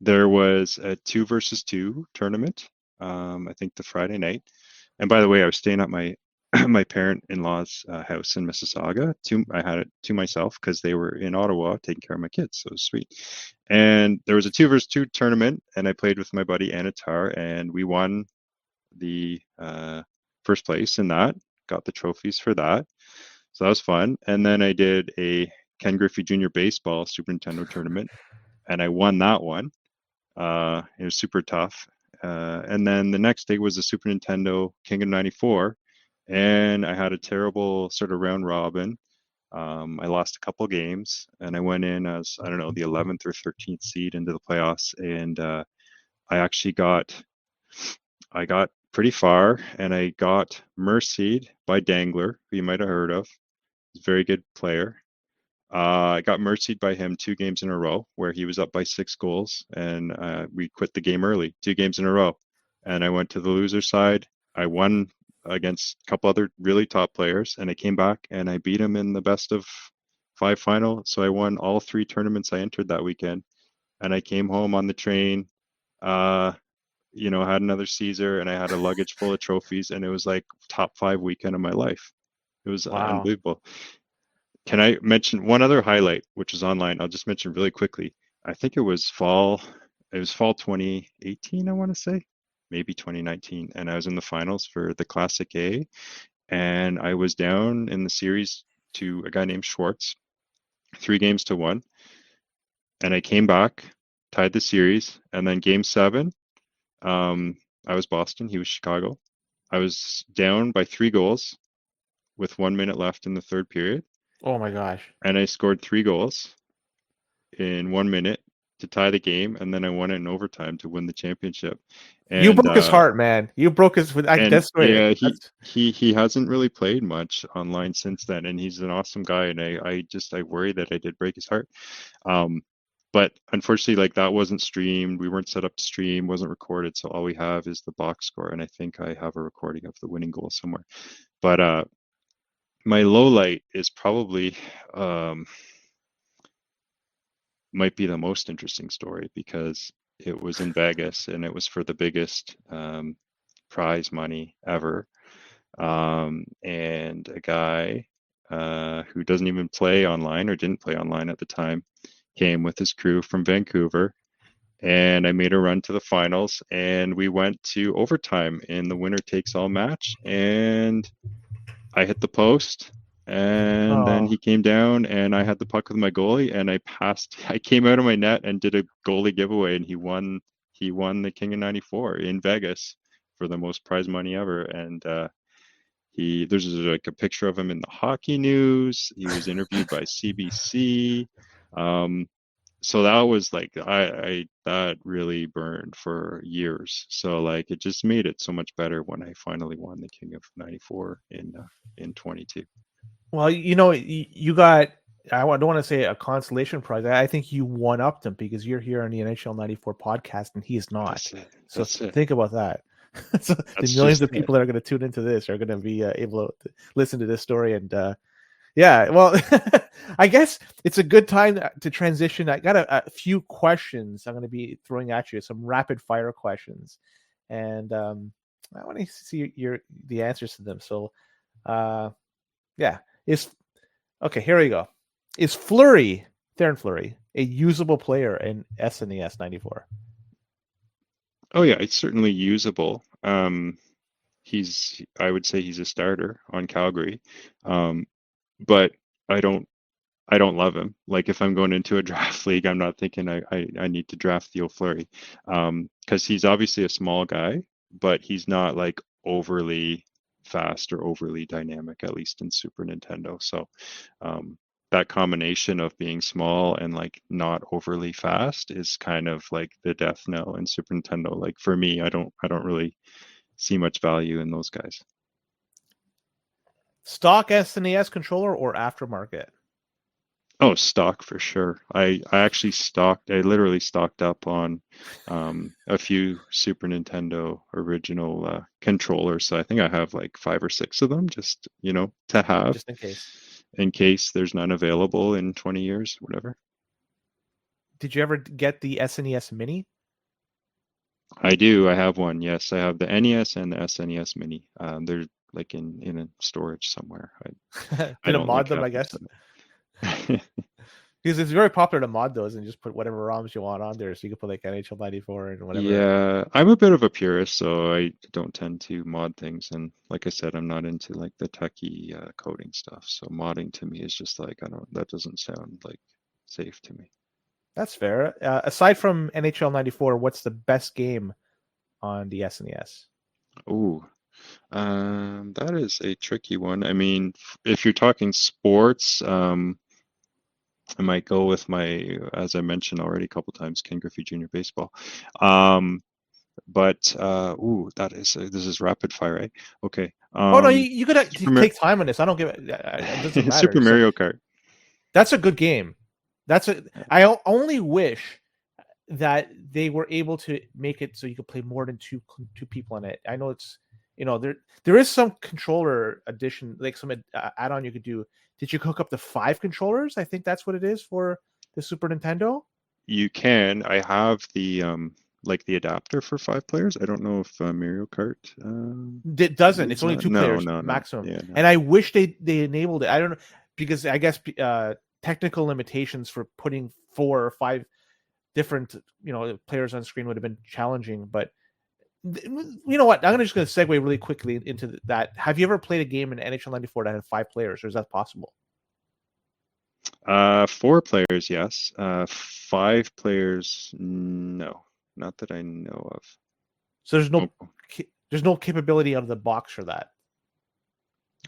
there was a 2 versus 2 tournament, I think the Friday night. And by the way, I was staying at my my parent-in-law's house in Mississauga. I had it to myself because they were in Ottawa taking care of my kids, so it was sweet. And there was a 2 versus 2 tournament, and I played with my buddy Anatar, and we won the first place in that. Got the trophies for that, so that was fun. And then I did a Ken Griffey Jr. Baseball Super Nintendo tournament, and I won that one. It was super tough. And then the next day was the Super Nintendo King of 94, and I had a terrible sort of round robin. I lost a couple games, and I went in as, I don't know, the 11th or 13th seed into the playoffs, and I actually I got pretty far, and I got mercied by Dangler, who you might have heard of. He's a very good player. I got mercied by him 2 games in a row where he was up by 6 goals, and we quit the game early, 2 games in a row. And I went to the loser side. I won against a couple other really top players, and I came back and I beat him in the best of 5 final. So I won all 3 tournaments I entered that weekend. And I came home on the train, uh, had another Caesar, and I had a luggage full of trophies, and it was like top 5 weekend of my life. It was Wow. unbelievable. Can I mention one other highlight, which is online? I'll just mention really quickly. I think it was fall. It was fall 2018, I want to say, maybe 2019, and I was in the finals for the Classic A, and I was down in the series to a guy named Schwartz, 3 games to 1, and I came back, tied the series, and then Game 7, I was Boston, he was Chicago. I was down by 3 goals with 1 minute left in the third period, Oh my gosh. and I scored 3 goals in 1 minute to tie the game, and then I won it in overtime to win the championship. You And broke his heart, man. You broke his. and That's right. yeah, he That's he he hasn't really played much online since then, and he's an awesome guy. And I worry that I did break his heart. Um, but unfortunately, like, that wasn't streamed. We weren't set up to stream, wasn't recorded. So all we have is the box score, and I think I have a recording of the winning goal somewhere. But my low light is probably might be the most interesting story because it was in Vegas and it was for the biggest prize money ever. And a guy who doesn't even play online or didn't play online at the time came with his crew from Vancouver. And I made a run to the finals, and we went to overtime in the winner takes all match. And I hit the post, and then oh he came down, and I had the puck with my goalie, and I passed. I came out of my net and did a goalie giveaway, and he won. He won the King of '94 in Vegas for the most prize money ever. And there's like a picture of him in the hockey news. He was interviewed by CBC. So that was like, I that really burned for years. So like, it just made it so much better when I finally won the King of '94 in 22. well, you got. Don't want to say a consolation prize. I think you one upped him because you're here on the NHL '94 podcast and he's not. That's it. So That's it. think about that. So the That's millions just of it. people that are going to tune into this are going to be able to listen to this story and Yeah, well, I guess it's a good time to transition. I got a few questions I'm going to be throwing at you, some rapid fire questions, and I want to see the answers to them. So, uh, yeah, is okay. Here we go. Is Theron Fleury, a usable player in SNES '94? Oh yeah, it's certainly usable. I would say he's a starter on Calgary, but I don't I don't love him. Like if I'm going into a draft league, I'm not thinking I need to draft Theo Fleury, because he's obviously a small guy, but he's not like overly fast or overly dynamic, at least in Super Nintendo. So that combination of being small and like not overly fast is kind of like the death knell in Super Nintendo. Like for me, I don't really see much value in those guys. Stock SNES controller or aftermarket? Oh, stock for sure. I literally stocked up on a few Super Nintendo original controllers. So I think I have like 5 or 6 of them, just, to have Just in case. in case there's none available in 20 years, whatever. Did you ever get the SNES Mini? I do. I have one. Yes, I have the NES and the SNES Mini. They're like in a storage somewhere. I Did it don't mod like them, have I them guess? set up. Because it's very popular to mod those and just put whatever ROMs you want on there. So you can put like NHL 94 and whatever. Yeah, I'm a bit of a purist, so I don't tend to mod things. And like I said, I'm not into like the techie coding stuff. So modding to me is just like, that doesn't sound like safe to me. That's fair. Aside from NHL 94, what's the best game on the SNES? Oh, that is a tricky one. I mean, if you're talking sports, I might go with as I mentioned already a couple times, Ken Griffey Jr. Baseball. But this is rapid fire, right? Okay. Oh no, you gotta Super, Mar- take time on this. I don't give it. It doesn't matter. Super So Mario Kart. that's a good game. I only wish that they were able to make it so you could play more than two people in it. I know it's there is some controller addition, like some add-on you could do. Did you hook up the 5 controllers? I think that's what it is for the Super Nintendo. You can. I have the like the adapter for 5 players. I don't know if Mario Kart It doesn't. It's needs only that. two No, players no, no. maximum. Yeah, no. And I wish they enabled it. I don't know, because I guess technical limitations for putting 4 or 5 different players on screen would have been challenging. But you know what? I'm just going to segue really quickly into that. Have you ever played a game in NHL '94 that had 5 players, or is that possible? 4 players, yes. 5 players, no, not that I know of. So Oh, there's no capability out of the box for that.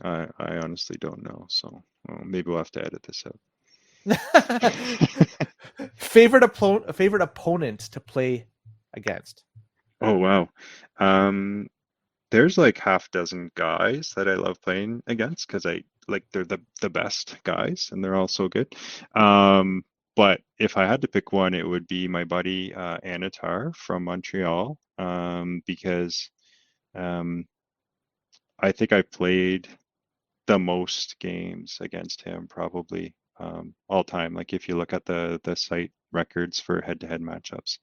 I honestly don't know. So maybe we'll have to edit this out. Favorite opponent to play against? Oh wow. There's like half dozen guys that I love playing against because I like they're the best guys and they're all so good. But if I had to pick one, it would be my buddy Anatar from Montreal, because I think I played the most games against him probably all time. Like if you look at the site records for head-to-head matchups,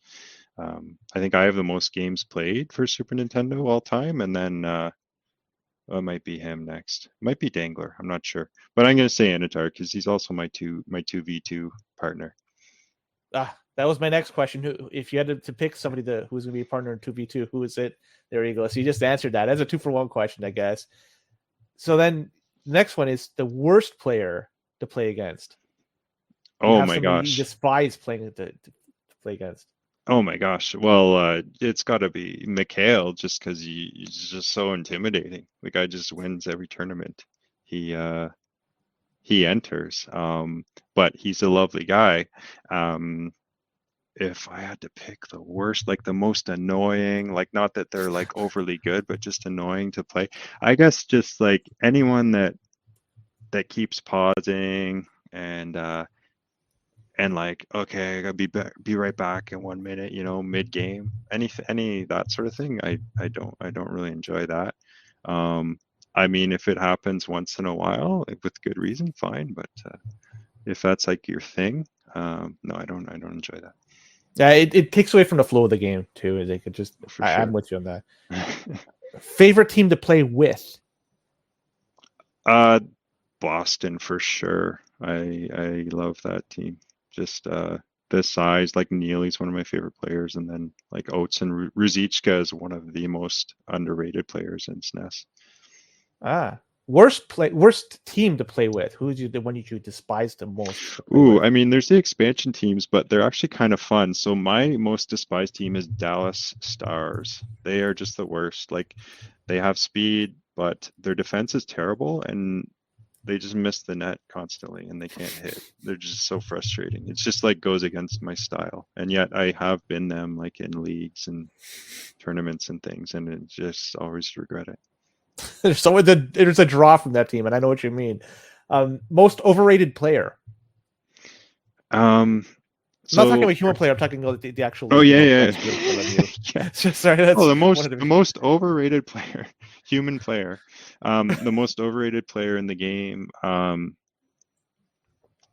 I think I have the most games played for Super Nintendo all time, and then it might be him next. It might be Dangler. I'm not sure, but I'm gonna say Anatar because he's also my 2v2 partner. That was my next question. If you had to pick somebody who's going to be a partner in 2v2, who is it? There you go. So you just answered that. That's a 2-for-1 question, I guess. So then the next one is the worst player to play against. You Oh have my somebody you gosh. despise playing to play against. Oh my gosh. Well, it's got to be Mikhail just because he's just so intimidating. The guy just wins every tournament he enters. But he's a lovely guy. If I had to pick the worst, like the most annoying, like not that they're like overly good, but just annoying to play, I guess just like anyone that keeps pausing and like, okay, I gotta be right back in 1 minute, mid game, any that sort of thing. I don't really enjoy that. I mean, if it happens once in a while with good reason, fine. But if that's like your thing, no, I don't enjoy that. Yeah, it takes away from the flow of the game too. They could just. For I'm sure. with you on that. Favorite team to play with? Boston for sure. I love that team. Just the size, like Neely's one of my favorite players, and then like Oates and Ruzicka is one of the most underrated players in SNES. Worst team to play with. Who's the one you despise the most to play Ooh, with? I mean, there's the expansion teams, but they're actually kind of fun. So my most despised team is Dallas Stars. They are just the worst. Like they have speed, but their defense is terrible, and they just miss the net constantly and they can't hit. They're just so frustrating. It's just like goes against my style. And yet I have been them like in leagues and tournaments and things, and it just always regret it. There's a draw from that team, and I know what you mean. Most overrated player. Um I'm not talking so about human player. I'm talking about the actual oh league. yeah, That's yeah. Yeah. Sorry, that's Oh, the most overrated player, human player. The most overrated player in the game.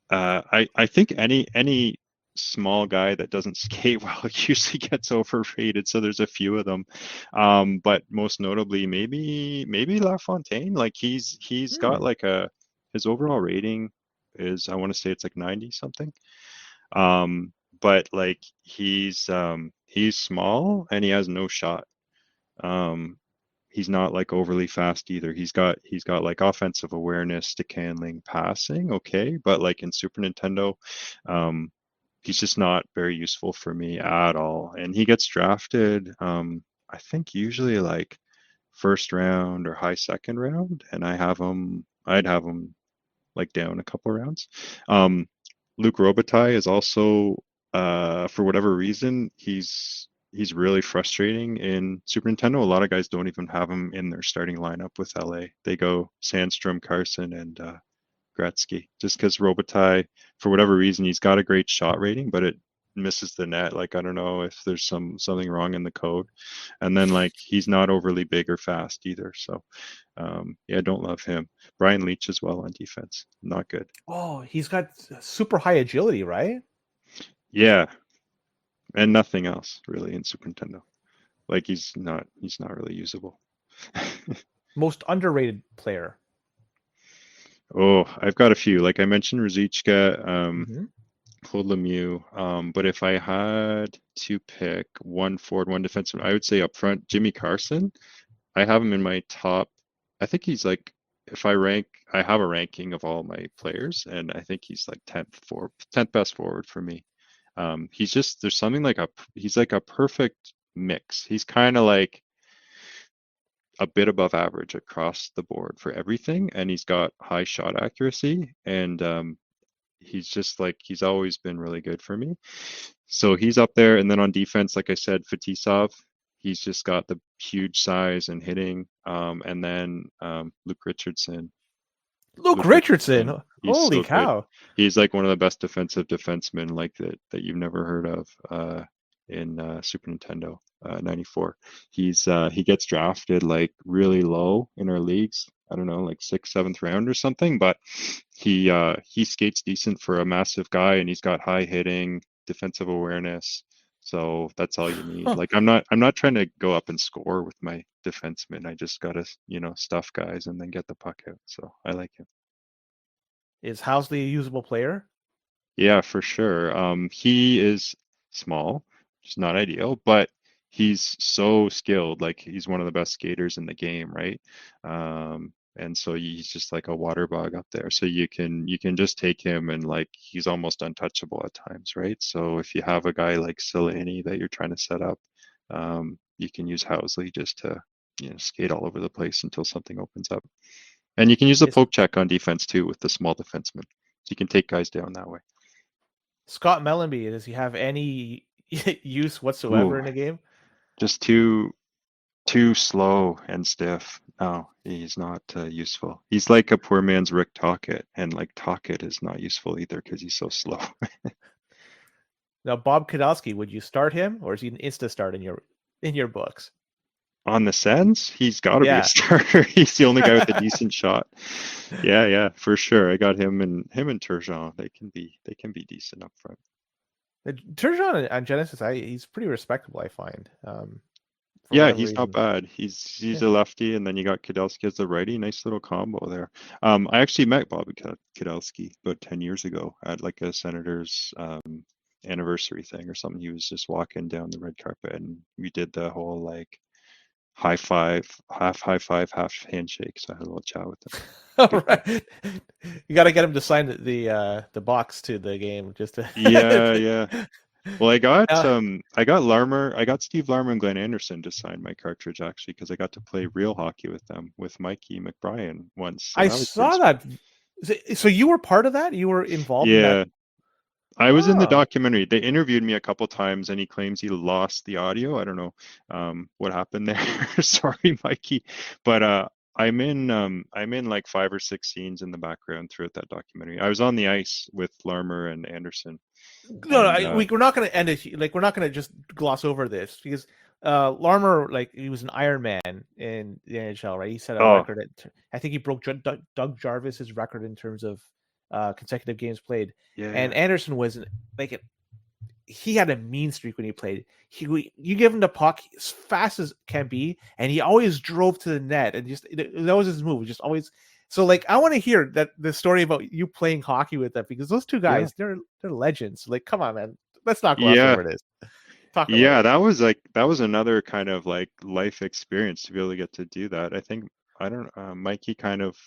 I think any small guy that doesn't skate well usually gets overrated. So there's a few of them, but most notably maybe LaFontaine. Like he's got like his overall rating is, I want to say it's like 90 something. But like he's small and he has no shot. Um, he's not like overly fast either. He's got like offensive awareness, stick handling, passing, okay, but like in Super Nintendo, um, he's just not very useful for me at all. And he gets drafted, I think usually like first round or high second round, and I'd have him like down a couple rounds. Um, Luke Robitaille is also, for whatever reason, he's really frustrating in Super Nintendo. A lot of guys don't even have him in their starting lineup with LA. They go Sandstrom, Carson, and Gretzky, just because Robitaille, for whatever reason, he's got a great shot rating, but it misses the net. Like I don't know if there's something wrong in the code, and then like he's not overly big or fast either. So yeah, I don't love him. Brian Leach as well on defense, not good. Oh, he's got super high agility, right? Yeah, and nothing else really in Super Nintendo. Like he's not really usable. Most underrated player. Oh, I've got a few. Like I mentioned, Ruzicka, Mm-hmm. Claude Lemieux. But if I had to pick one forward, one defenseman, I would say up front, Jimmy Carson. I have him in my top. I think he's like, if I have a ranking of all my players, and I think he's like 10th best forward for me. He's just, there's something like he's like a perfect mix. He's kind of like a bit above average across the board for everything, and he's got high shot accuracy, and he's just like, he's always been really good for me. So he's up there. And then on defense, like I said, Fetisov, he's just got the huge size and hitting. And then Luke Richardson. Luke Luke Richardson. Richardson, he's Holy so good. cow. He's like one of the best defensive defensemen like that you've never heard of in Super Nintendo 94. He gets drafted like really low in our leagues. I don't know, like sixth, seventh round or something, but he skates decent for a massive guy, and he's got high hitting, defensive awareness. So that's all you need. Huh. Like I'm not trying to go up and score with my defenseman. I just gotta, stuff guys and then get the puck out. So I like him. Is Housley a usable player? Yeah, for sure. He is small, which is not ideal, but he's so skilled. Like he's one of the best skaters in the game, right? And so he's just like a water bug up there. So you can just take him and like he's almost untouchable at times, right? So if you have a guy like Silani that you're trying to set up, you can use Housley just to skate all over the place until something opens up. And you can use the Is poke check on defense too with the small defenseman. You can take guys down that way. Scott Mellenby, does he have any use whatsoever Ooh, in the game? just too slow and stiff. No, he's not useful. He's like a poor man's Rick Tocchet, and like Tocchet is not useful either because he's so slow. Now, Bob Kudelski, would you start him, or is he an insta start in your books? On the Sens, he's got to be a Yeah. starter. He's the only guy with a decent shot. Yeah, yeah, for sure. I got him and Turgeon. They can be decent up front. Turgeon on Genesis, he's pretty respectable, I find. For Yeah, whatever he's not reason. bad. He's Yeah. a lefty, and then you got Kudelski as the righty. Nice little combo there. I actually met Bobby Kudelski about 10 years ago at like a Senators anniversary thing or something. He was just walking down the red carpet, and we did the whole like high five, half handshake. So I had a little chat with him. All Good guy. right. You got to get him to sign the box to the game just Yeah, to. yeah. Well, Uh, I got Steve Larmer and Glenn Anderson to sign my cartridge actually because I got to play real hockey with them with Mikey McBrien once, so I that was pretty saw sweet. that. So you were part of that? You were involved in that? Yeah, I was in the Oh, documentary. They interviewed me a couple times, and he claims he lost the audio. I don't know what happened there. Sorry, Mikey, but I'm in like 5 or 6 scenes in the background throughout that documentary. I was on the ice with Larmer and Anderson, no, no, and we're not going to end it. Like, we're not going to just gloss over this because Larmer, like, he was an Iron Man in the NHL, right? He set a oh record. I think he broke Doug Jarvis's record in terms of consecutive games played. yeah, And yeah, Anderson was like he had a mean streak when he played. You give him the puck as fast as can be, and he always drove to the net, and just that was his move. Just always. So, like, I want to hear that the story about you playing hockey with them because those two yeah, guys, they're legends. Like, come on, man, let's not gloss yeah. over this. Talk about Yeah, it. that was another kind of like life experience to be able to get to do that. I think I don't Mikey kind of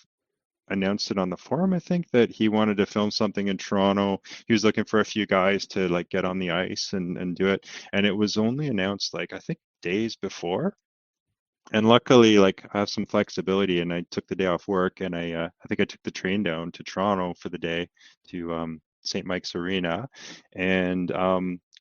announced it on the forum, I think, that he wanted to film something in Toronto. He was looking for a few guys to like get on the ice and do it. And it was only announced like I think days before. And luckily, like I have some flexibility, and I took the day off work, and I think I took the train down to Toronto for the day to St. Mike's Arena, and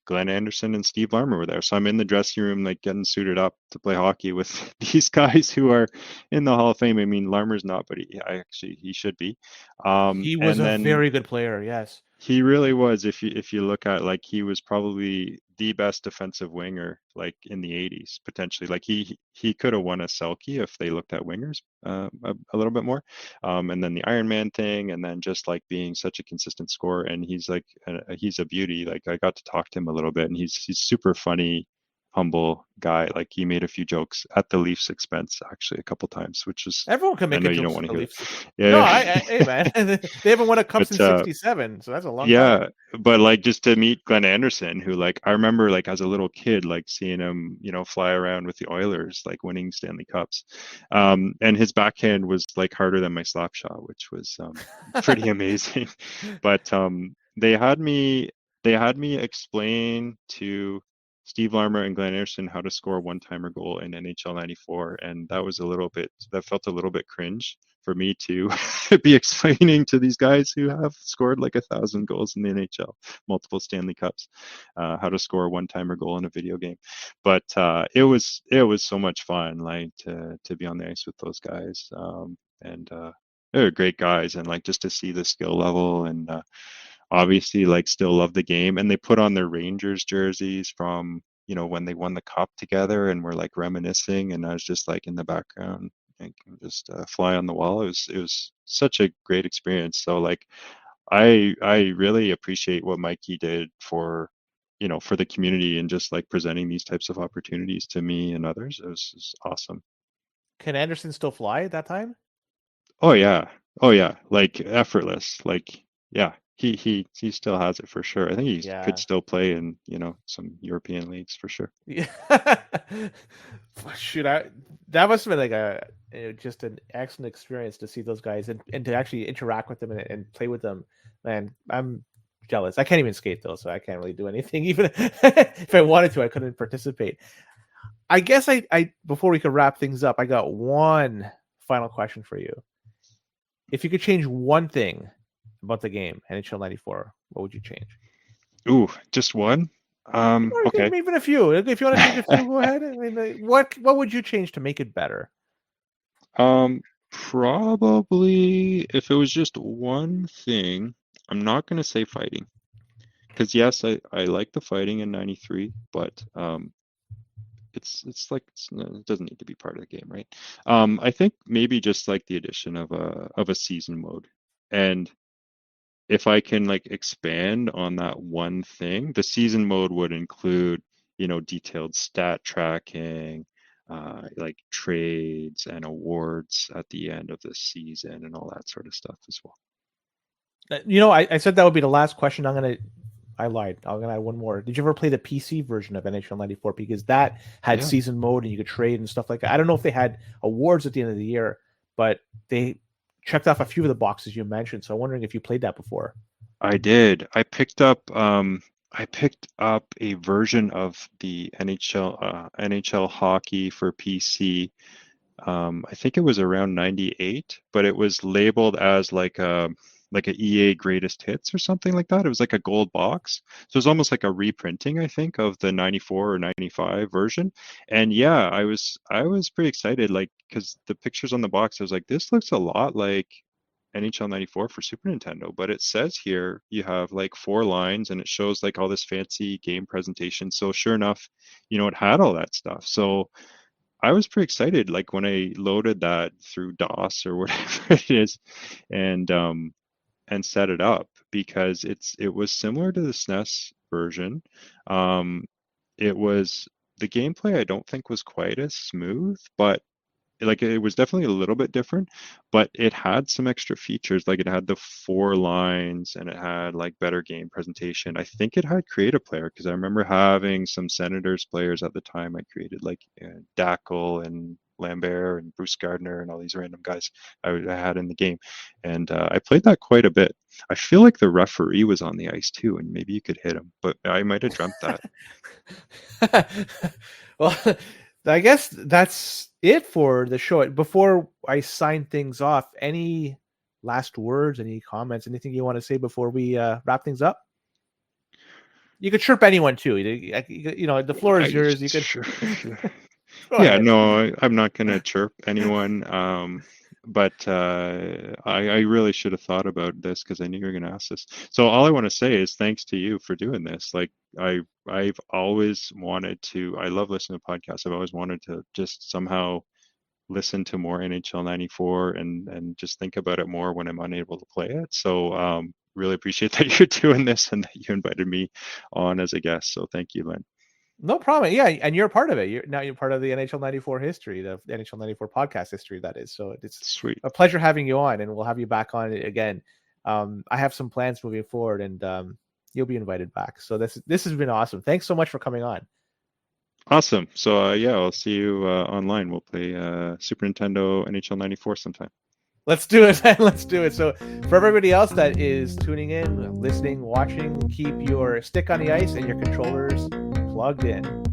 Glenn Anderson and Steve Larmer were there. So I'm in the dressing room, like getting suited up to play hockey with these guys who are in the Hall of Fame. I mean, Larmer's not, but he should be. He was And a then very good player. Yes, he really was. If you look at like he was probably the best defensive winger like in the 80s potentially. Like he could have won a Selkie if they looked at wingers a little bit more. And then the Iron Man thing, and then just like being such a consistent scorer. And he's a beauty. Like I got to talk to him a little bit, and he's super funny, humble guy. Like he made a few jokes at the Leafs' expense actually a couple times, which is everyone can I make know a you don't jokes want at to the hear that. Leafs. No, Yeah. hey man, they haven't won a cup But since '67, so that's a long time. yeah, but like just to meet Glenn Anderson, who like I remember like as a little kid, like seeing him, fly around with the Oilers, like winning Stanley Cups. And his backhand was like harder than my slap shot, which was pretty amazing. But they had me explain to Steve Larmer and Glenn Anderson how to score a one-timer goal in NHL '94, and that felt a little bit cringe for me to be explaining to these guys who have scored like 1,000 goals in the NHL, multiple Stanley Cups, how to score a one-timer goal in a video game. But it was so much fun, like to be on the ice with those guys, and they're great guys, and like just to see the skill level, and obviously like still love the game, and they put on their Rangers jerseys from when they won the cup together, and we're like reminiscing, and I was just like in the background and just fly on the wall. It was such a great experience. So like I really appreciate what Mikey did for the community, and just like presenting these types of opportunities to me and others. It was awesome. Can Anderson still fly at that time? Oh yeah. Oh yeah. Like effortless. Like yeah. He still has it for sure. I think he could Yeah. still play in, some European leagues for sure. Yeah. Shoot, that must have been like just an excellent experience to see those guys and to actually interact with them and play with them. Man, I'm jealous. I can't even skate though, so I can't really do anything. Even if I wanted to, I couldn't participate. I guess I before we could wrap things up, I got one final question for you. If you could change one thing about the game, NHL '94, what would you change? Ooh, just one? Or Okay. even a few. If you want to change a few, go ahead. I mean, what would you change to make it better? Probably if it was just one thing, I'm not gonna say fighting. Because yes, I like the fighting in '93, but it doesn't need to be part of the game, right? I think maybe just like the addition of a season mode, and if I can like expand on that one thing, the season mode would include, detailed stat tracking, like trades and awards at the end of the season and all that sort of stuff as well. I said that would be the last question. I lied. I'm gonna add one more. Did you ever play the PC version of NHL '94? Because that had season mode and you could trade and stuff like that. I don't know if they had awards at the end of the year, but they checked off a few of the boxes you mentioned. So I'm wondering if you played that before. I did. I picked up a version of the NHL hockey for PC. I think it was around 98, but it was labeled as like a EA greatest hits or something like that. It was like a gold box. So it was almost like a reprinting, I think, of the 94 or 95 version. And yeah, I was pretty excited, like, because the pictures on the box, I was like, this looks a lot like NHL 94 for Super Nintendo, but it says here you have like 4 lines and it shows like all this fancy game presentation. So sure enough, it had all that stuff. So I was pretty excited, like when I loaded that through DOS or whatever it is, and set it up, because it was similar to the SNES version. It was the gameplay I don't think was quite as smooth, but like it was definitely a little bit different, but it had some extra features. Like it had the 4 lines and it had like better game presentation. I think it had creative player, because I remember having some Senators players at the time. I created like Dackel and Lambert and Bruce Gardner and all these random guys I had in the game, and I played that quite a bit. I feel like the referee was on the ice too, and maybe you could hit him, but I might have dreamt that. Well, I guess that's it for the show. Before I sign things off, any last words, any comments, anything you want to say before we wrap things up? You could chirp anyone too. The floor is yours. You could. Yeah, no, I'm not going to chirp anyone. But I really should have thought about this, because I knew you were going to ask this. So all I want to say is thanks to you for doing this. Like I've always wanted to. I love listening to podcasts. I've always wanted to just somehow listen to more NHL 94 and just think about it more when I'm unable to play it. So really appreciate that you're doing this and that you invited me on as a guest. So thank you, Lynn. No problem. Yeah, and you're part of it. You're part of the NHL 94 history, the NHL 94 podcast history, that is. So it's sweet. A pleasure having you on, and we'll have you back on it again. I have some plans moving forward, and you'll be invited back. So this has been awesome. Thanks so much for coming on. Awesome. So yeah, I'll see you online. We'll play Super Nintendo NHL 94 sometime. Let's do it, man. Let's do it. So for everybody else that is tuning in, listening, watching, keep your stick on the ice and your controllers plugged in.